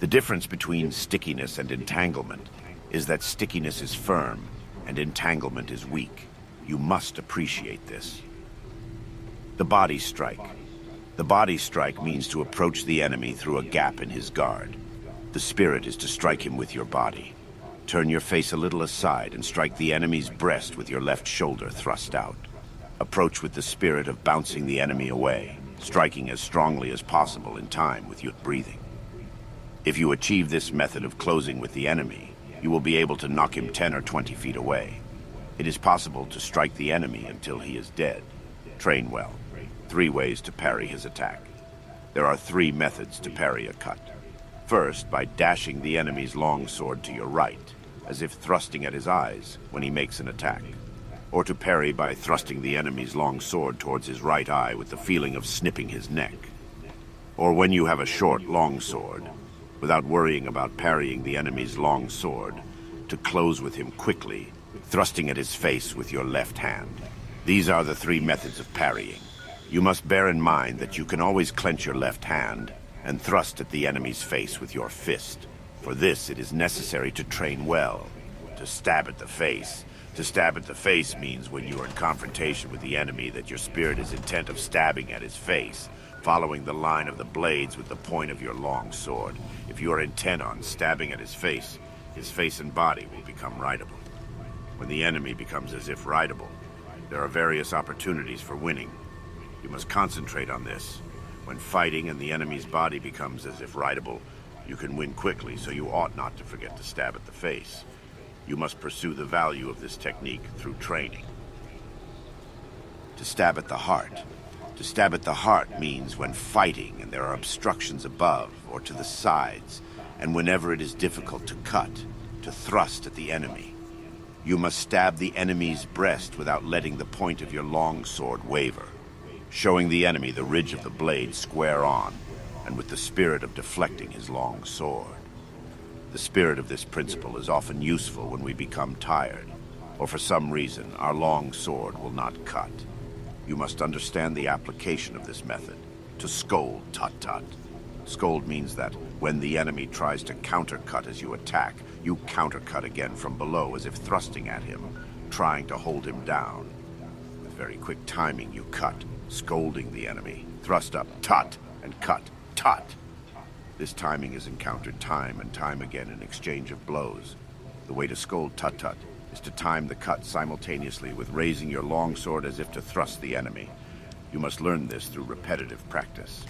Speaker 5: The difference between stickiness and entanglement is that stickiness is firm and entanglement is weak. You must appreciate this. The body strike. The body strike means to approach the enemy through a gap in his guard. The spirit is to strike him with your body. Turn your face a little aside and strike the enemy's breast with your left shoulder thrust out. Approach with the spirit of bouncing the enemy away, striking as strongly as possible in time with your breathing. If you achieve this method of closing with the enemy, you will be able to knock him 10 or 20 feet away. It is possible to strike the enemy until he is dead. Train well. 3 ways to parry his attack. There are 3 methods to parry a cut. First, by dashing the enemy's long sword to your right, as if thrusting at his eyes when he makes an attack. Or to parry by thrusting the enemy's long sword towards his right eye with the feeling of snipping his neck. Or when you have a short, long sword, without worrying about parrying the enemy's long sword, to close with him quickly, thrusting at his face with your left hand. These are the 3 methods of parrying. You must bear in mind that you can always clench your left hand and thrust at the enemy's face with your fist. For this, it is necessary to train well. To stab at the face. To stab at the face means when you are in confrontation with the enemy that your spirit is intent of stabbing at his face, following the line of the blades with the point of your long sword. If you are intent on stabbing at his face and body will become rightable. When the enemy becomes as if rightable, there are various opportunities for winning. You must concentrate on this. When fighting and the enemy's body becomes as if rightable, you can win quickly, so you ought not to forget to stab at the face. You must pursue the value of this technique through training. To stab at the heart. To stab at the heart means when fighting and there are obstructions above or to the sides, and whenever it is difficult to cut, to thrust at the enemy. You must stab the enemy's breast without letting the point of your long sword waver, showing the enemy the ridge of the blade square on, and with the spirit of deflecting his long sword. The spirit of this principle is often useful when we become tired, or for some reason our long sword will not cut. You must understand the application of this method. To scold, tut-tut. Scold means that when the enemy tries to countercut as you attack, you countercut again from below as if thrusting at him, trying to hold him down. With very quick timing you cut, scolding the enemy. Thrust up, tut, and cut, tut. This timing is encountered time and time again in exchange of blows. The way to scold tut-tut is to time the cut simultaneously with raising your long sword as if to thrust the enemy. You must learn this through repetitive practice.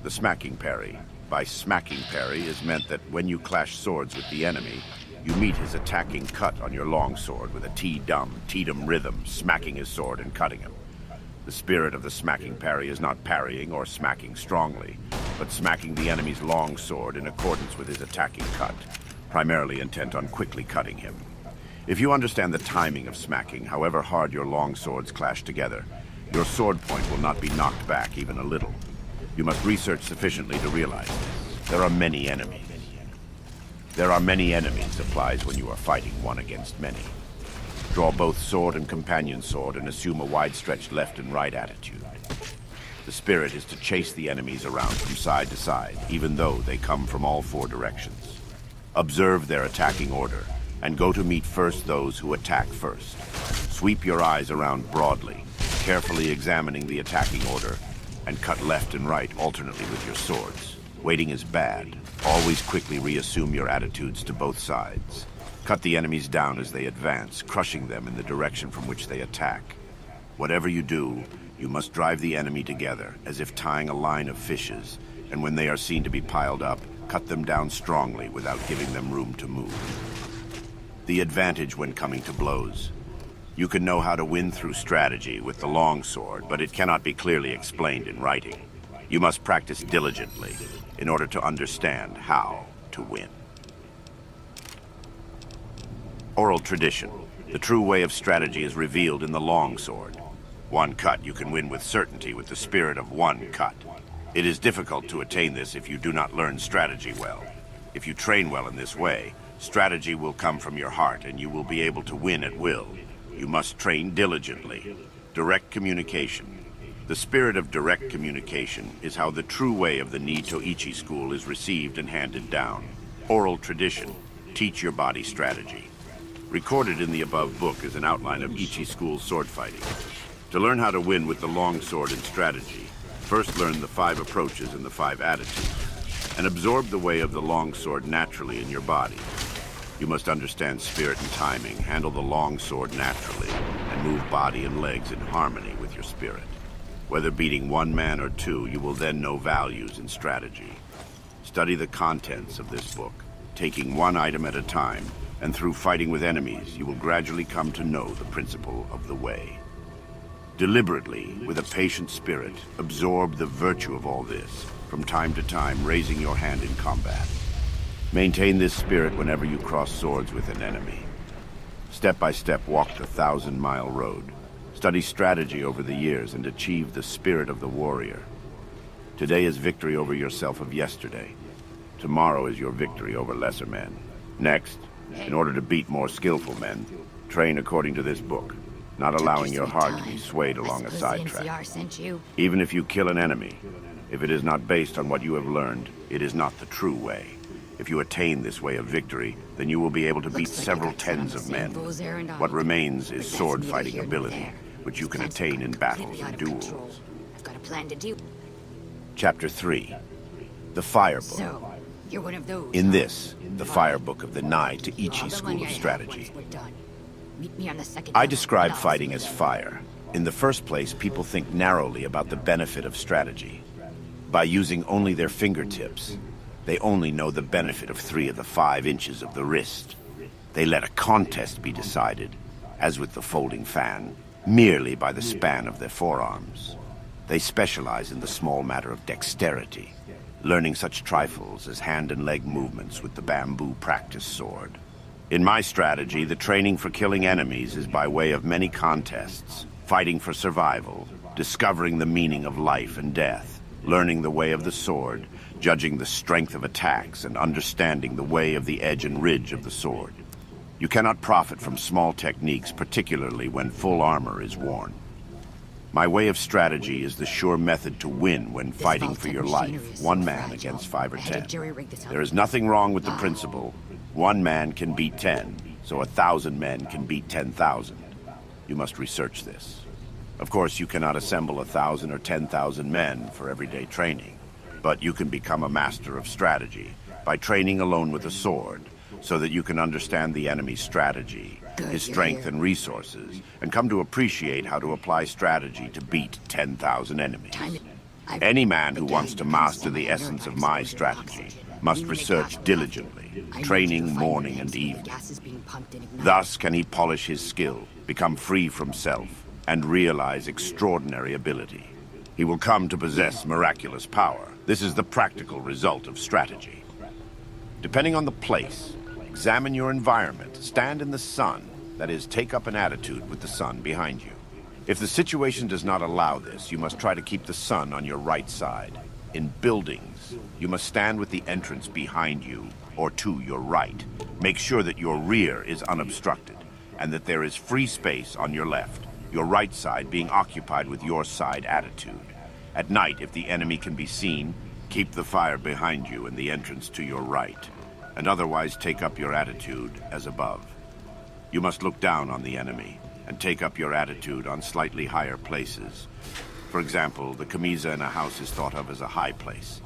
Speaker 5: The smacking parry. By smacking parry is meant that when you clash swords with the enemy, you meet his attacking cut on your long sword with a T-dum rhythm, smacking his sword and cutting him. The spirit of the smacking parry is not parrying or smacking strongly, but smacking the enemy's long sword in accordance with his attacking cut, primarily intent on quickly cutting him. If you understand the timing of smacking, however hard your long swords clash together, your sword point will not be knocked back even a little. You must research sufficiently to realize this. There are many enemies. There are many enemies applies when you are fighting one against many. Draw both sword and companion sword and assume a wide-stretched left and right attitude. The spirit is to chase the enemies around from side to side, even though they come from all 4 directions. Observe their attacking order, and go to meet first those who attack first. Sweep your eyes around broadly, carefully examining the attacking order, and cut left and right alternately with your swords. Waiting is bad. Always quickly reassume your attitudes to both sides. Cut the enemies down as they advance, crushing them in the direction from which they attack. Whatever you do, you must drive the enemy together, as if tying a line of fishes, and when they are seen to be piled up, cut them down strongly without giving them room to move. The advantage when coming to blows. You can know how to win through strategy with the long sword, but it cannot be clearly explained in writing. You must practice diligently in order to understand how to win. Oral tradition. The true way of strategy is revealed in the long sword. One cut you can win with certainty with the spirit of one cut. It is difficult to attain this if you do not learn strategy well. If you train well in this way, strategy will come from your heart and you will be able to win at will. You must train diligently. Direct communication. The spirit of direct communication is how the true way of the Ni-to-Ichi school is received and handed down. Oral tradition. Teach your body strategy. Recorded in the above book is an outline of Ichi school sword fighting. To learn how to win with the longsword in strategy, first learn the 5 approaches and the 5 attitudes, and absorb the way of the longsword naturally in your body. You must understand spirit and timing, handle the longsword naturally, and move body and legs in harmony with your spirit. Whether beating 1 man or 2, you will then know values and strategy. Study the contents of this book, taking 1 item at a time, and through fighting with enemies, you will gradually come to know the principle of the way. Deliberately, with a patient spirit, absorb the virtue of all this, from time to time raising your hand in combat. Maintain this spirit whenever you cross swords with an enemy. Step by step walk the 1,000-mile road. Study strategy over the years and achieve the spirit of the warrior. Today is victory over yourself of yesterday. Tomorrow is your victory over lesser men. Next, in order to beat more skillful men, train according to this book, not allowing your heart to be swayed along a sidetrack. Even if you kill an enemy, if it is not based on what you have learned, it is not the true way. If you attain this way of victory, then you will be able to beat several tens of men. What remains is sword fighting ability, which you can attain in battles and duels.
Speaker 6: I've got a plan to do.
Speaker 5: Chapter 3. The Fire Book.
Speaker 6: So, you're one of those.
Speaker 5: In this, the Fire Book of the Nai to Ichi School of Strategy,
Speaker 6: Meet me on the second
Speaker 5: I
Speaker 6: level.
Speaker 5: describe
Speaker 6: I'll
Speaker 5: fighting
Speaker 6: see
Speaker 5: as
Speaker 6: you there.
Speaker 5: fire. In the first place, people think narrowly about the benefit of strategy. By using only their fingertips, they only know the benefit of 3 of the 5 inches of the wrist. They let a contest be decided, as with the folding fan, merely by the span of their forearms. They specialize in the small matter of dexterity, learning such trifles as hand and leg movements with the bamboo practice sword. In my strategy, the training for killing enemies is by way of many contests, fighting for survival, discovering the meaning of life and death, learning the way of the sword, judging the strength of attacks, and understanding the way of the edge and ridge of the sword. You cannot profit from small techniques, particularly when full armor is worn. My way of strategy is the sure method to win when fighting for your life, 1 man against 5 or 10. There is nothing wrong with the principle. 1 man can beat 10, so 1,000 men can beat 10,000. You must research this. Of course, you cannot assemble 1,000 or 10,000 men for everyday training, but you can become a master of strategy by training alone with a sword, so that you can understand the enemy's strategy, his strength and resources, and come to appreciate how to apply strategy to beat 10,000 enemies. Any man who wants to master the essence of my strategy must research diligently, training morning and evening. Thus can he polish his skill, become free from self, and realize extraordinary ability. He will come to possess miraculous power. This is the practical result of strategy. Depending on the place, examine your environment, stand in the sun, that is, take up an attitude with the sun behind you. If the situation does not allow this, you must try to keep the sun on your right side. In buildings, you must stand with the entrance behind you or to your right. Make sure that your rear is unobstructed and that there is free space on your left, your right side being occupied with your side attitude. At night, if the enemy can be seen, keep the fire behind you and the entrance to your right, and otherwise take up your attitude as above. You must look down on the enemy and take up your attitude on slightly higher places. For example, the camisa in a house is thought of as a high place.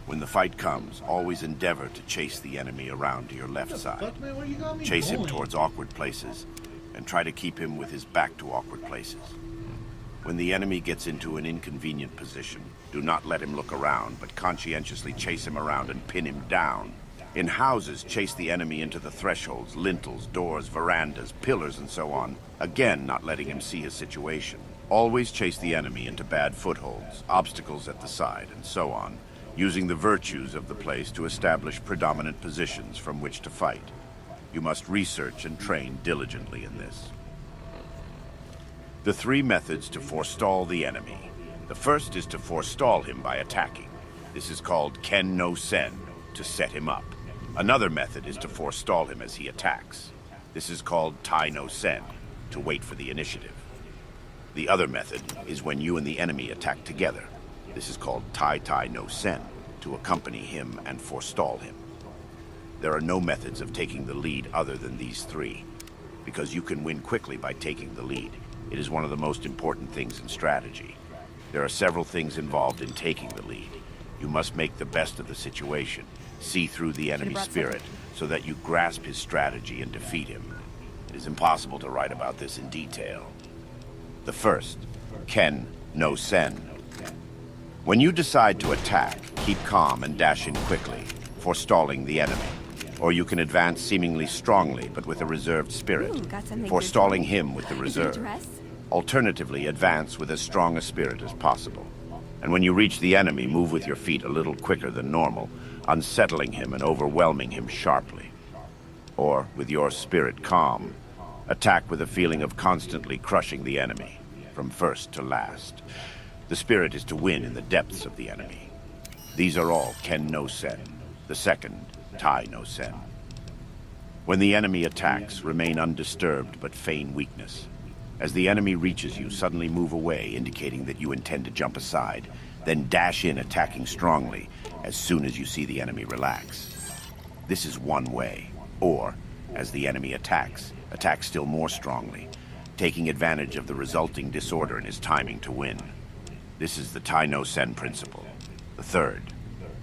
Speaker 5: When the fight comes, always endeavor to chase the enemy around to your left side.
Speaker 1: Fuck, man, where you got me
Speaker 5: Chase him
Speaker 1: going?
Speaker 5: towards awkward places, and try to keep him with his back to awkward places. When the enemy gets into an inconvenient position, do not let him look around, but conscientiously chase him around and pin him down. In houses, chase the enemy into the thresholds, lintels, doors, verandas, pillars, and so on, again not letting him see his situation. Always chase the enemy into bad footholds, obstacles at the side, and so on, using the virtues of the place to establish predominant positions from which to fight. You must research and train diligently in this. The 3 methods to forestall the enemy. The first is to forestall him by attacking. This is called Ken no Sen, to set him up. Another method is to forestall him as he attacks. This is called Tai no Sen, to wait for the initiative. The other method is when you and the enemy attack together. This is called Tai Tai no Sen, to accompany him and forestall him. There are no methods of taking the lead other than these 3, because you can win quickly by taking the lead. It is one of the most important things in strategy. There are several things involved in taking the lead. You must make the best of the situation, see through the enemy spirit, so that you grasp his strategy and defeat him. It is impossible to write about this in detail. The first, Ken no Sen. When you decide to attack, keep calm and dash in quickly, forestalling the enemy. Or you can advance seemingly strongly, but with a reserved spirit, forestalling him with the reserve. Alternatively, advance with as strong a spirit as possible. And when you reach the enemy, move with your feet a little quicker than normal, unsettling him and overwhelming him sharply. Or, with your spirit calm, attack with a feeling of constantly crushing the enemy, from first to last. The spirit is to win in the depths of the enemy. These are all Ken no Sen. The second, Tai no Sen. When the enemy attacks, remain undisturbed but feign weakness. As the enemy reaches you, suddenly move away, indicating that you intend to jump aside, then dash in, attacking strongly as soon as you see the enemy relax. This is one way. Or, as the enemy attacks, attack still more strongly, taking advantage of the resulting disorder in his timing to win. This is the Tai no Sen principle. The third,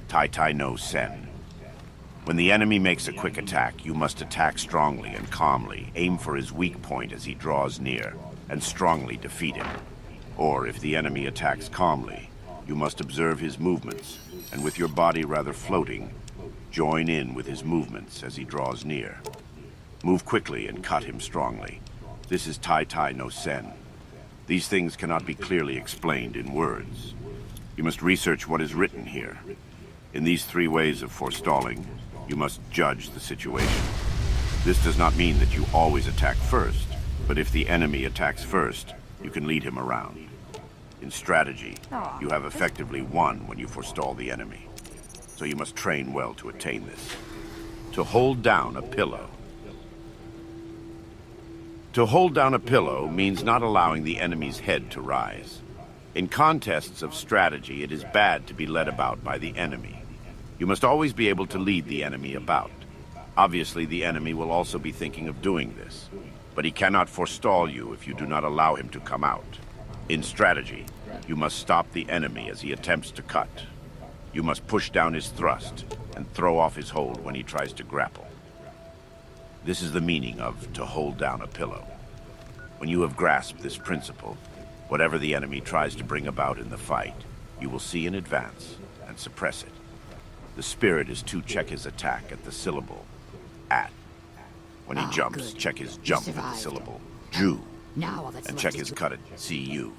Speaker 5: Tai no Sen. When the enemy makes a quick attack, you must attack strongly and calmly, aim for his weak point as he draws near, and strongly defeat him. Or, if the enemy attacks calmly, you must observe his movements, and with your body rather floating, join in with his movements as he draws near. Move quickly and cut him strongly. This is Tai no Sen. These things cannot be clearly explained in words. You must research what is written here. In these three ways of forestalling, you must judge the situation. This does not mean that you always attack first, but if the enemy attacks first, you can lead him around. In strategy, you have effectively won when you forestall the enemy. So you must train well to attain this. To hold down a pillow. To hold down a pillow means not allowing the enemy's head to rise. In contests of strategy, it is bad to be led about by the enemy. You must always be able to lead the enemy about. Obviously, the enemy will also be thinking of doing this, but he cannot forestall you if you do not allow him to come out. In strategy, you must stop the enemy as he attempts to cut. You must push down his thrust and throw off his hold when he tries to grapple. This is the meaning of to hold down a pillow. When you have grasped this principle, whatever the enemy tries to bring about in the fight, you will see in advance and suppress it. The spirit is to check his attack at the syllable, at. When he jumps, check his jump at the syllable, ju. And check his cut at cu.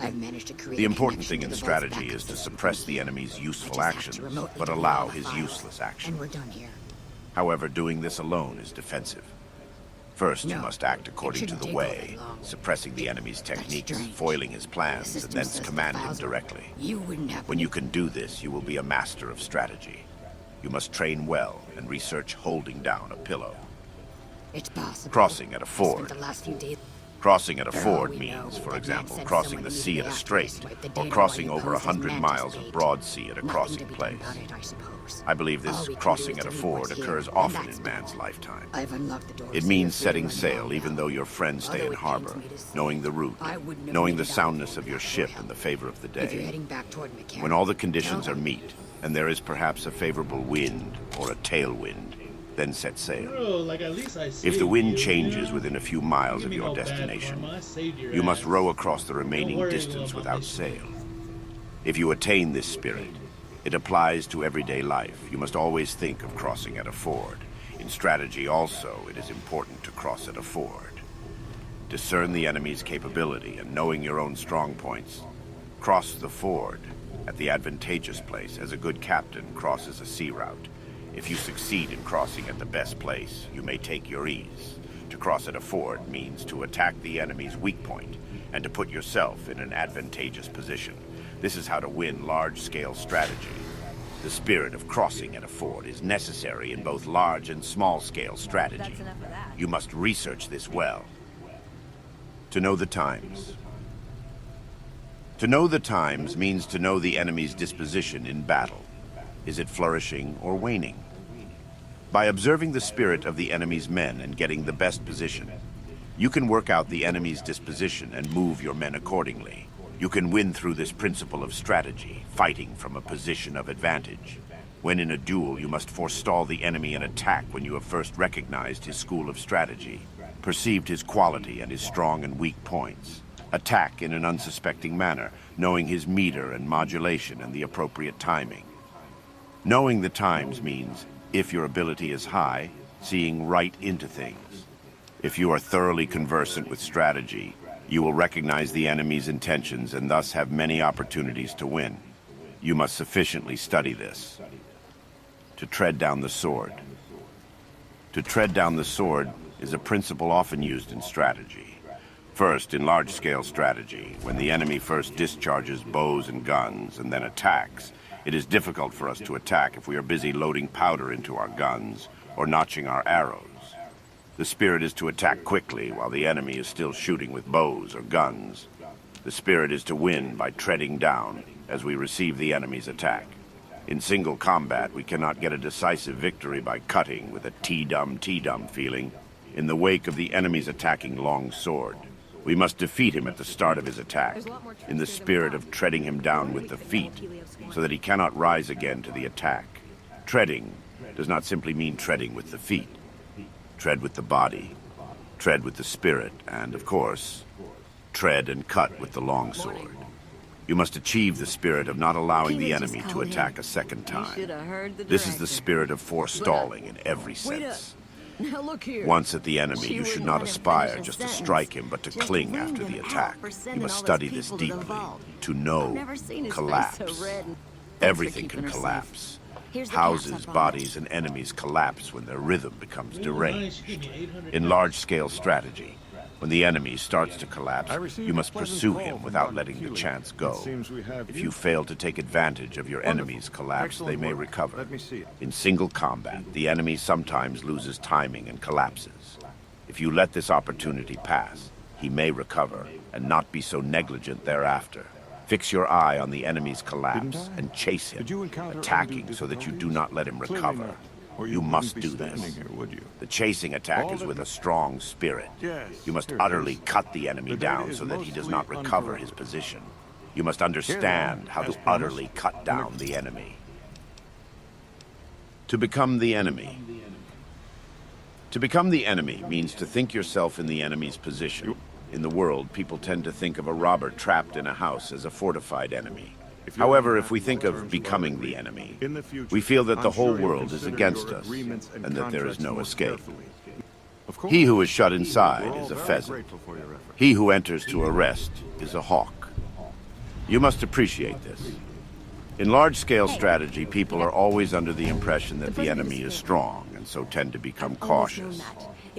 Speaker 6: I've managed to create
Speaker 5: The important thing in strategy is to suppress the enemy's useful actions, but allow his useless
Speaker 6: And
Speaker 5: action.
Speaker 6: we're done here.
Speaker 5: However, doing this alone is defensive. First, you must act according to the way, suppressing the enemy's techniques, foiling his plans, and thence command him directly.
Speaker 6: You wouldn't have.
Speaker 5: When you can do this, you will be a master of strategy. You must train well and research holding down a pillow.
Speaker 6: It's possible.
Speaker 5: Crossing at a
Speaker 6: I
Speaker 5: ford.
Speaker 6: spent the last few days.
Speaker 5: Crossing at a ford
Speaker 6: we know
Speaker 5: means, for
Speaker 6: that
Speaker 5: example,
Speaker 6: man sent
Speaker 5: crossing
Speaker 6: someone
Speaker 5: the
Speaker 6: to use
Speaker 5: sea
Speaker 6: the
Speaker 5: at a
Speaker 6: after
Speaker 5: strait,
Speaker 6: swipe the
Speaker 5: or
Speaker 6: data
Speaker 5: crossing
Speaker 6: while you
Speaker 5: over
Speaker 6: pose as
Speaker 5: 100 miles
Speaker 6: mantis
Speaker 5: of
Speaker 6: bait.
Speaker 5: broad sea at a
Speaker 6: Nothing
Speaker 5: crossing
Speaker 6: to be
Speaker 5: place.
Speaker 6: done about it, I suppose.
Speaker 5: I believe
Speaker 6: All
Speaker 5: this
Speaker 6: we can do
Speaker 5: crossing
Speaker 6: is
Speaker 5: at a
Speaker 6: to leave
Speaker 5: ford
Speaker 6: what's here,
Speaker 5: occurs
Speaker 6: and
Speaker 5: often
Speaker 6: that's
Speaker 5: in
Speaker 6: the
Speaker 5: man's
Speaker 6: door.
Speaker 5: lifetime.
Speaker 6: I've unlocked the door.
Speaker 5: It means setting sail even though your friends stay in harbor, knowing the route, knowing the soundness of your ship and the favor of the
Speaker 6: If you're
Speaker 5: day.
Speaker 6: heading back toward McCarran,
Speaker 5: When all the conditions are meet, and there is perhaps a favorable wind or a tailwind, then set sail.
Speaker 1: Bro, like at least I
Speaker 5: If
Speaker 1: saved
Speaker 5: the wind
Speaker 1: you,
Speaker 5: changes
Speaker 1: you know?
Speaker 5: within a few miles
Speaker 1: Give
Speaker 5: of
Speaker 1: me
Speaker 5: your
Speaker 1: no bad
Speaker 5: destination,
Speaker 1: karma, I saved your
Speaker 5: you must
Speaker 1: ass.
Speaker 5: row across the remaining
Speaker 1: worry
Speaker 5: distance
Speaker 1: about
Speaker 5: without
Speaker 1: this
Speaker 5: sail.
Speaker 1: shit.
Speaker 5: If you attain this spirit, it applies to everyday life. You must always think of crossing at a ford. In strategy also, it is important to cross at a ford. Discern the enemy's capability and knowing your own strong points. Cross the ford at the advantageous place as a good captain crosses a sea route. If you succeed in crossing at the best place, you may take your ease. To cross at a ford means to attack the enemy's weak point and to put yourself in an advantageous position. This is how to win large-scale strategy. The spirit of crossing at a ford is necessary in both large and small-scale strategy.
Speaker 7: That's enough of that.
Speaker 5: You must research this well. To know the times. To know the times means to know the enemy's disposition in battle. Is it flourishing or waning? By observing the spirit of the enemy's men and getting the best position, You can work out the enemy's disposition and move your men accordingly. You can win through this principle of strategy, fighting from a position of advantage. When in a duel, you must forestall the enemy in attack when you have first recognized his school of strategy, perceived his quality and his strong and weak points. Attack in an unsuspecting manner, knowing his meter and modulation and the appropriate timing. Knowing the times means, if your ability is high, seeing right into things. If you are thoroughly conversant with strategy, you will recognize the enemy's intentions and thus have many opportunities to win. You must sufficiently study this. To tread down the sword. To tread down the sword is a principle often used in strategy. First, in large-scale strategy, when the enemy first discharges bows and guns and then attacks, it is difficult for us to attack if we are busy loading powder into our guns or notching our arrows. The spirit is to attack quickly while the enemy is still shooting with bows or guns. The spirit is to win by treading down as we receive the enemy's attack. In single combat, we cannot get a decisive victory by cutting with a T-dum feeling in the wake of the enemy's attacking long sword. We must defeat him at the start of his attack, in the spirit of treading him down with the feet, so that he cannot rise again to the attack. Treading does not simply mean treading with the feet. Tread with the body, tread with the spirit, and, of course, tread and cut with the longsword. You must achieve the spirit of not allowing the enemy to attack a second time. This is the spirit of forestalling in every sense.
Speaker 6: Now look here.
Speaker 5: Once at the enemy, you should not aspire just to strike him, but to cling after the attack. You must study this deeply, to know, collapse. Everything can collapse. Houses, bodies, and enemies collapse when their rhythm becomes deranged. In large-scale strategy, when the enemy starts to collapse, you must pursue him without letting the chance go. If you fail to take advantage of your enemy's collapse, they may recover. In single combat, the enemy sometimes loses timing and collapses. If you let this opportunity pass, he may recover and not be so negligent thereafter. Fix your eye on the enemy's collapse and chase him, attacking so that you do not let him recover. You must do this. The chasing attack is with a strong spirit. You must utterly cut the enemy down so that he does not recover his position. You must understand how to utterly cut down the enemy. To become the enemy. To become the enemy means to think yourself in the enemy's position. In the world, people tend to think of a robber trapped in a house as a fortified enemy. However, if we think of becoming the enemy, we feel that the whole world is against us and that there is no escape. He who is shut inside is a pheasant. He who enters to arrest is a hawk. You must appreciate this. In large-scale strategy, people are always under the impression that the enemy is strong and so tend to become cautious.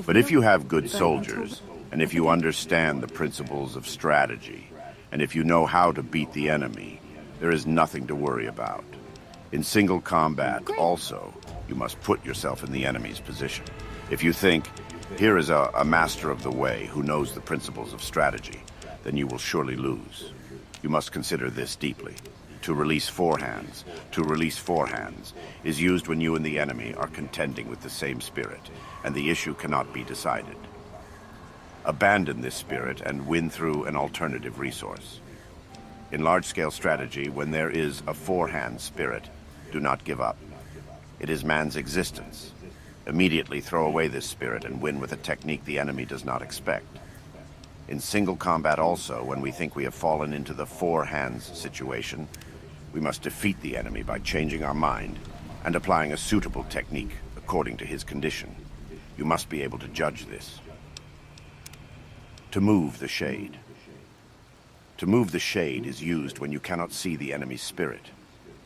Speaker 5: But if you have good soldiers, and if you understand the principles of strategy, and if you know how to beat the enemy, there is nothing to worry about. In single combat, also, you must put yourself in the enemy's position. If you think, here is a master of the way who knows the principles of strategy, then you will surely lose. You must consider this deeply. To release forehands is used when you and the enemy are contending with the same spirit, and the issue cannot be decided. Abandon this spirit and win through an alternative resource. In large-scale strategy, when there is a forehand spirit, do not give up. It is man's existence. Immediately throw away this spirit and win with a technique the enemy does not expect. In single combat also, when we think we have fallen into the four hands situation, we must defeat the enemy by changing our mind and applying a suitable technique according to his condition. You must be able to judge this. To move the shade. To move the shade is used when you cannot see the enemy's spirit.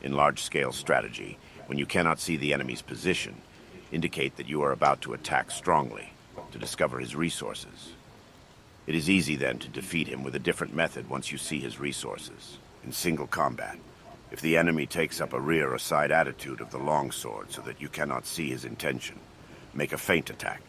Speaker 5: In large-scale strategy, when you cannot see the enemy's position, indicate that you are about to attack strongly, to discover his resources. It is easy then to defeat him with a different method once you see his resources. In single combat, if the enemy takes up a rear or side attitude of the longsword so that you cannot see his intention, make a feint attack.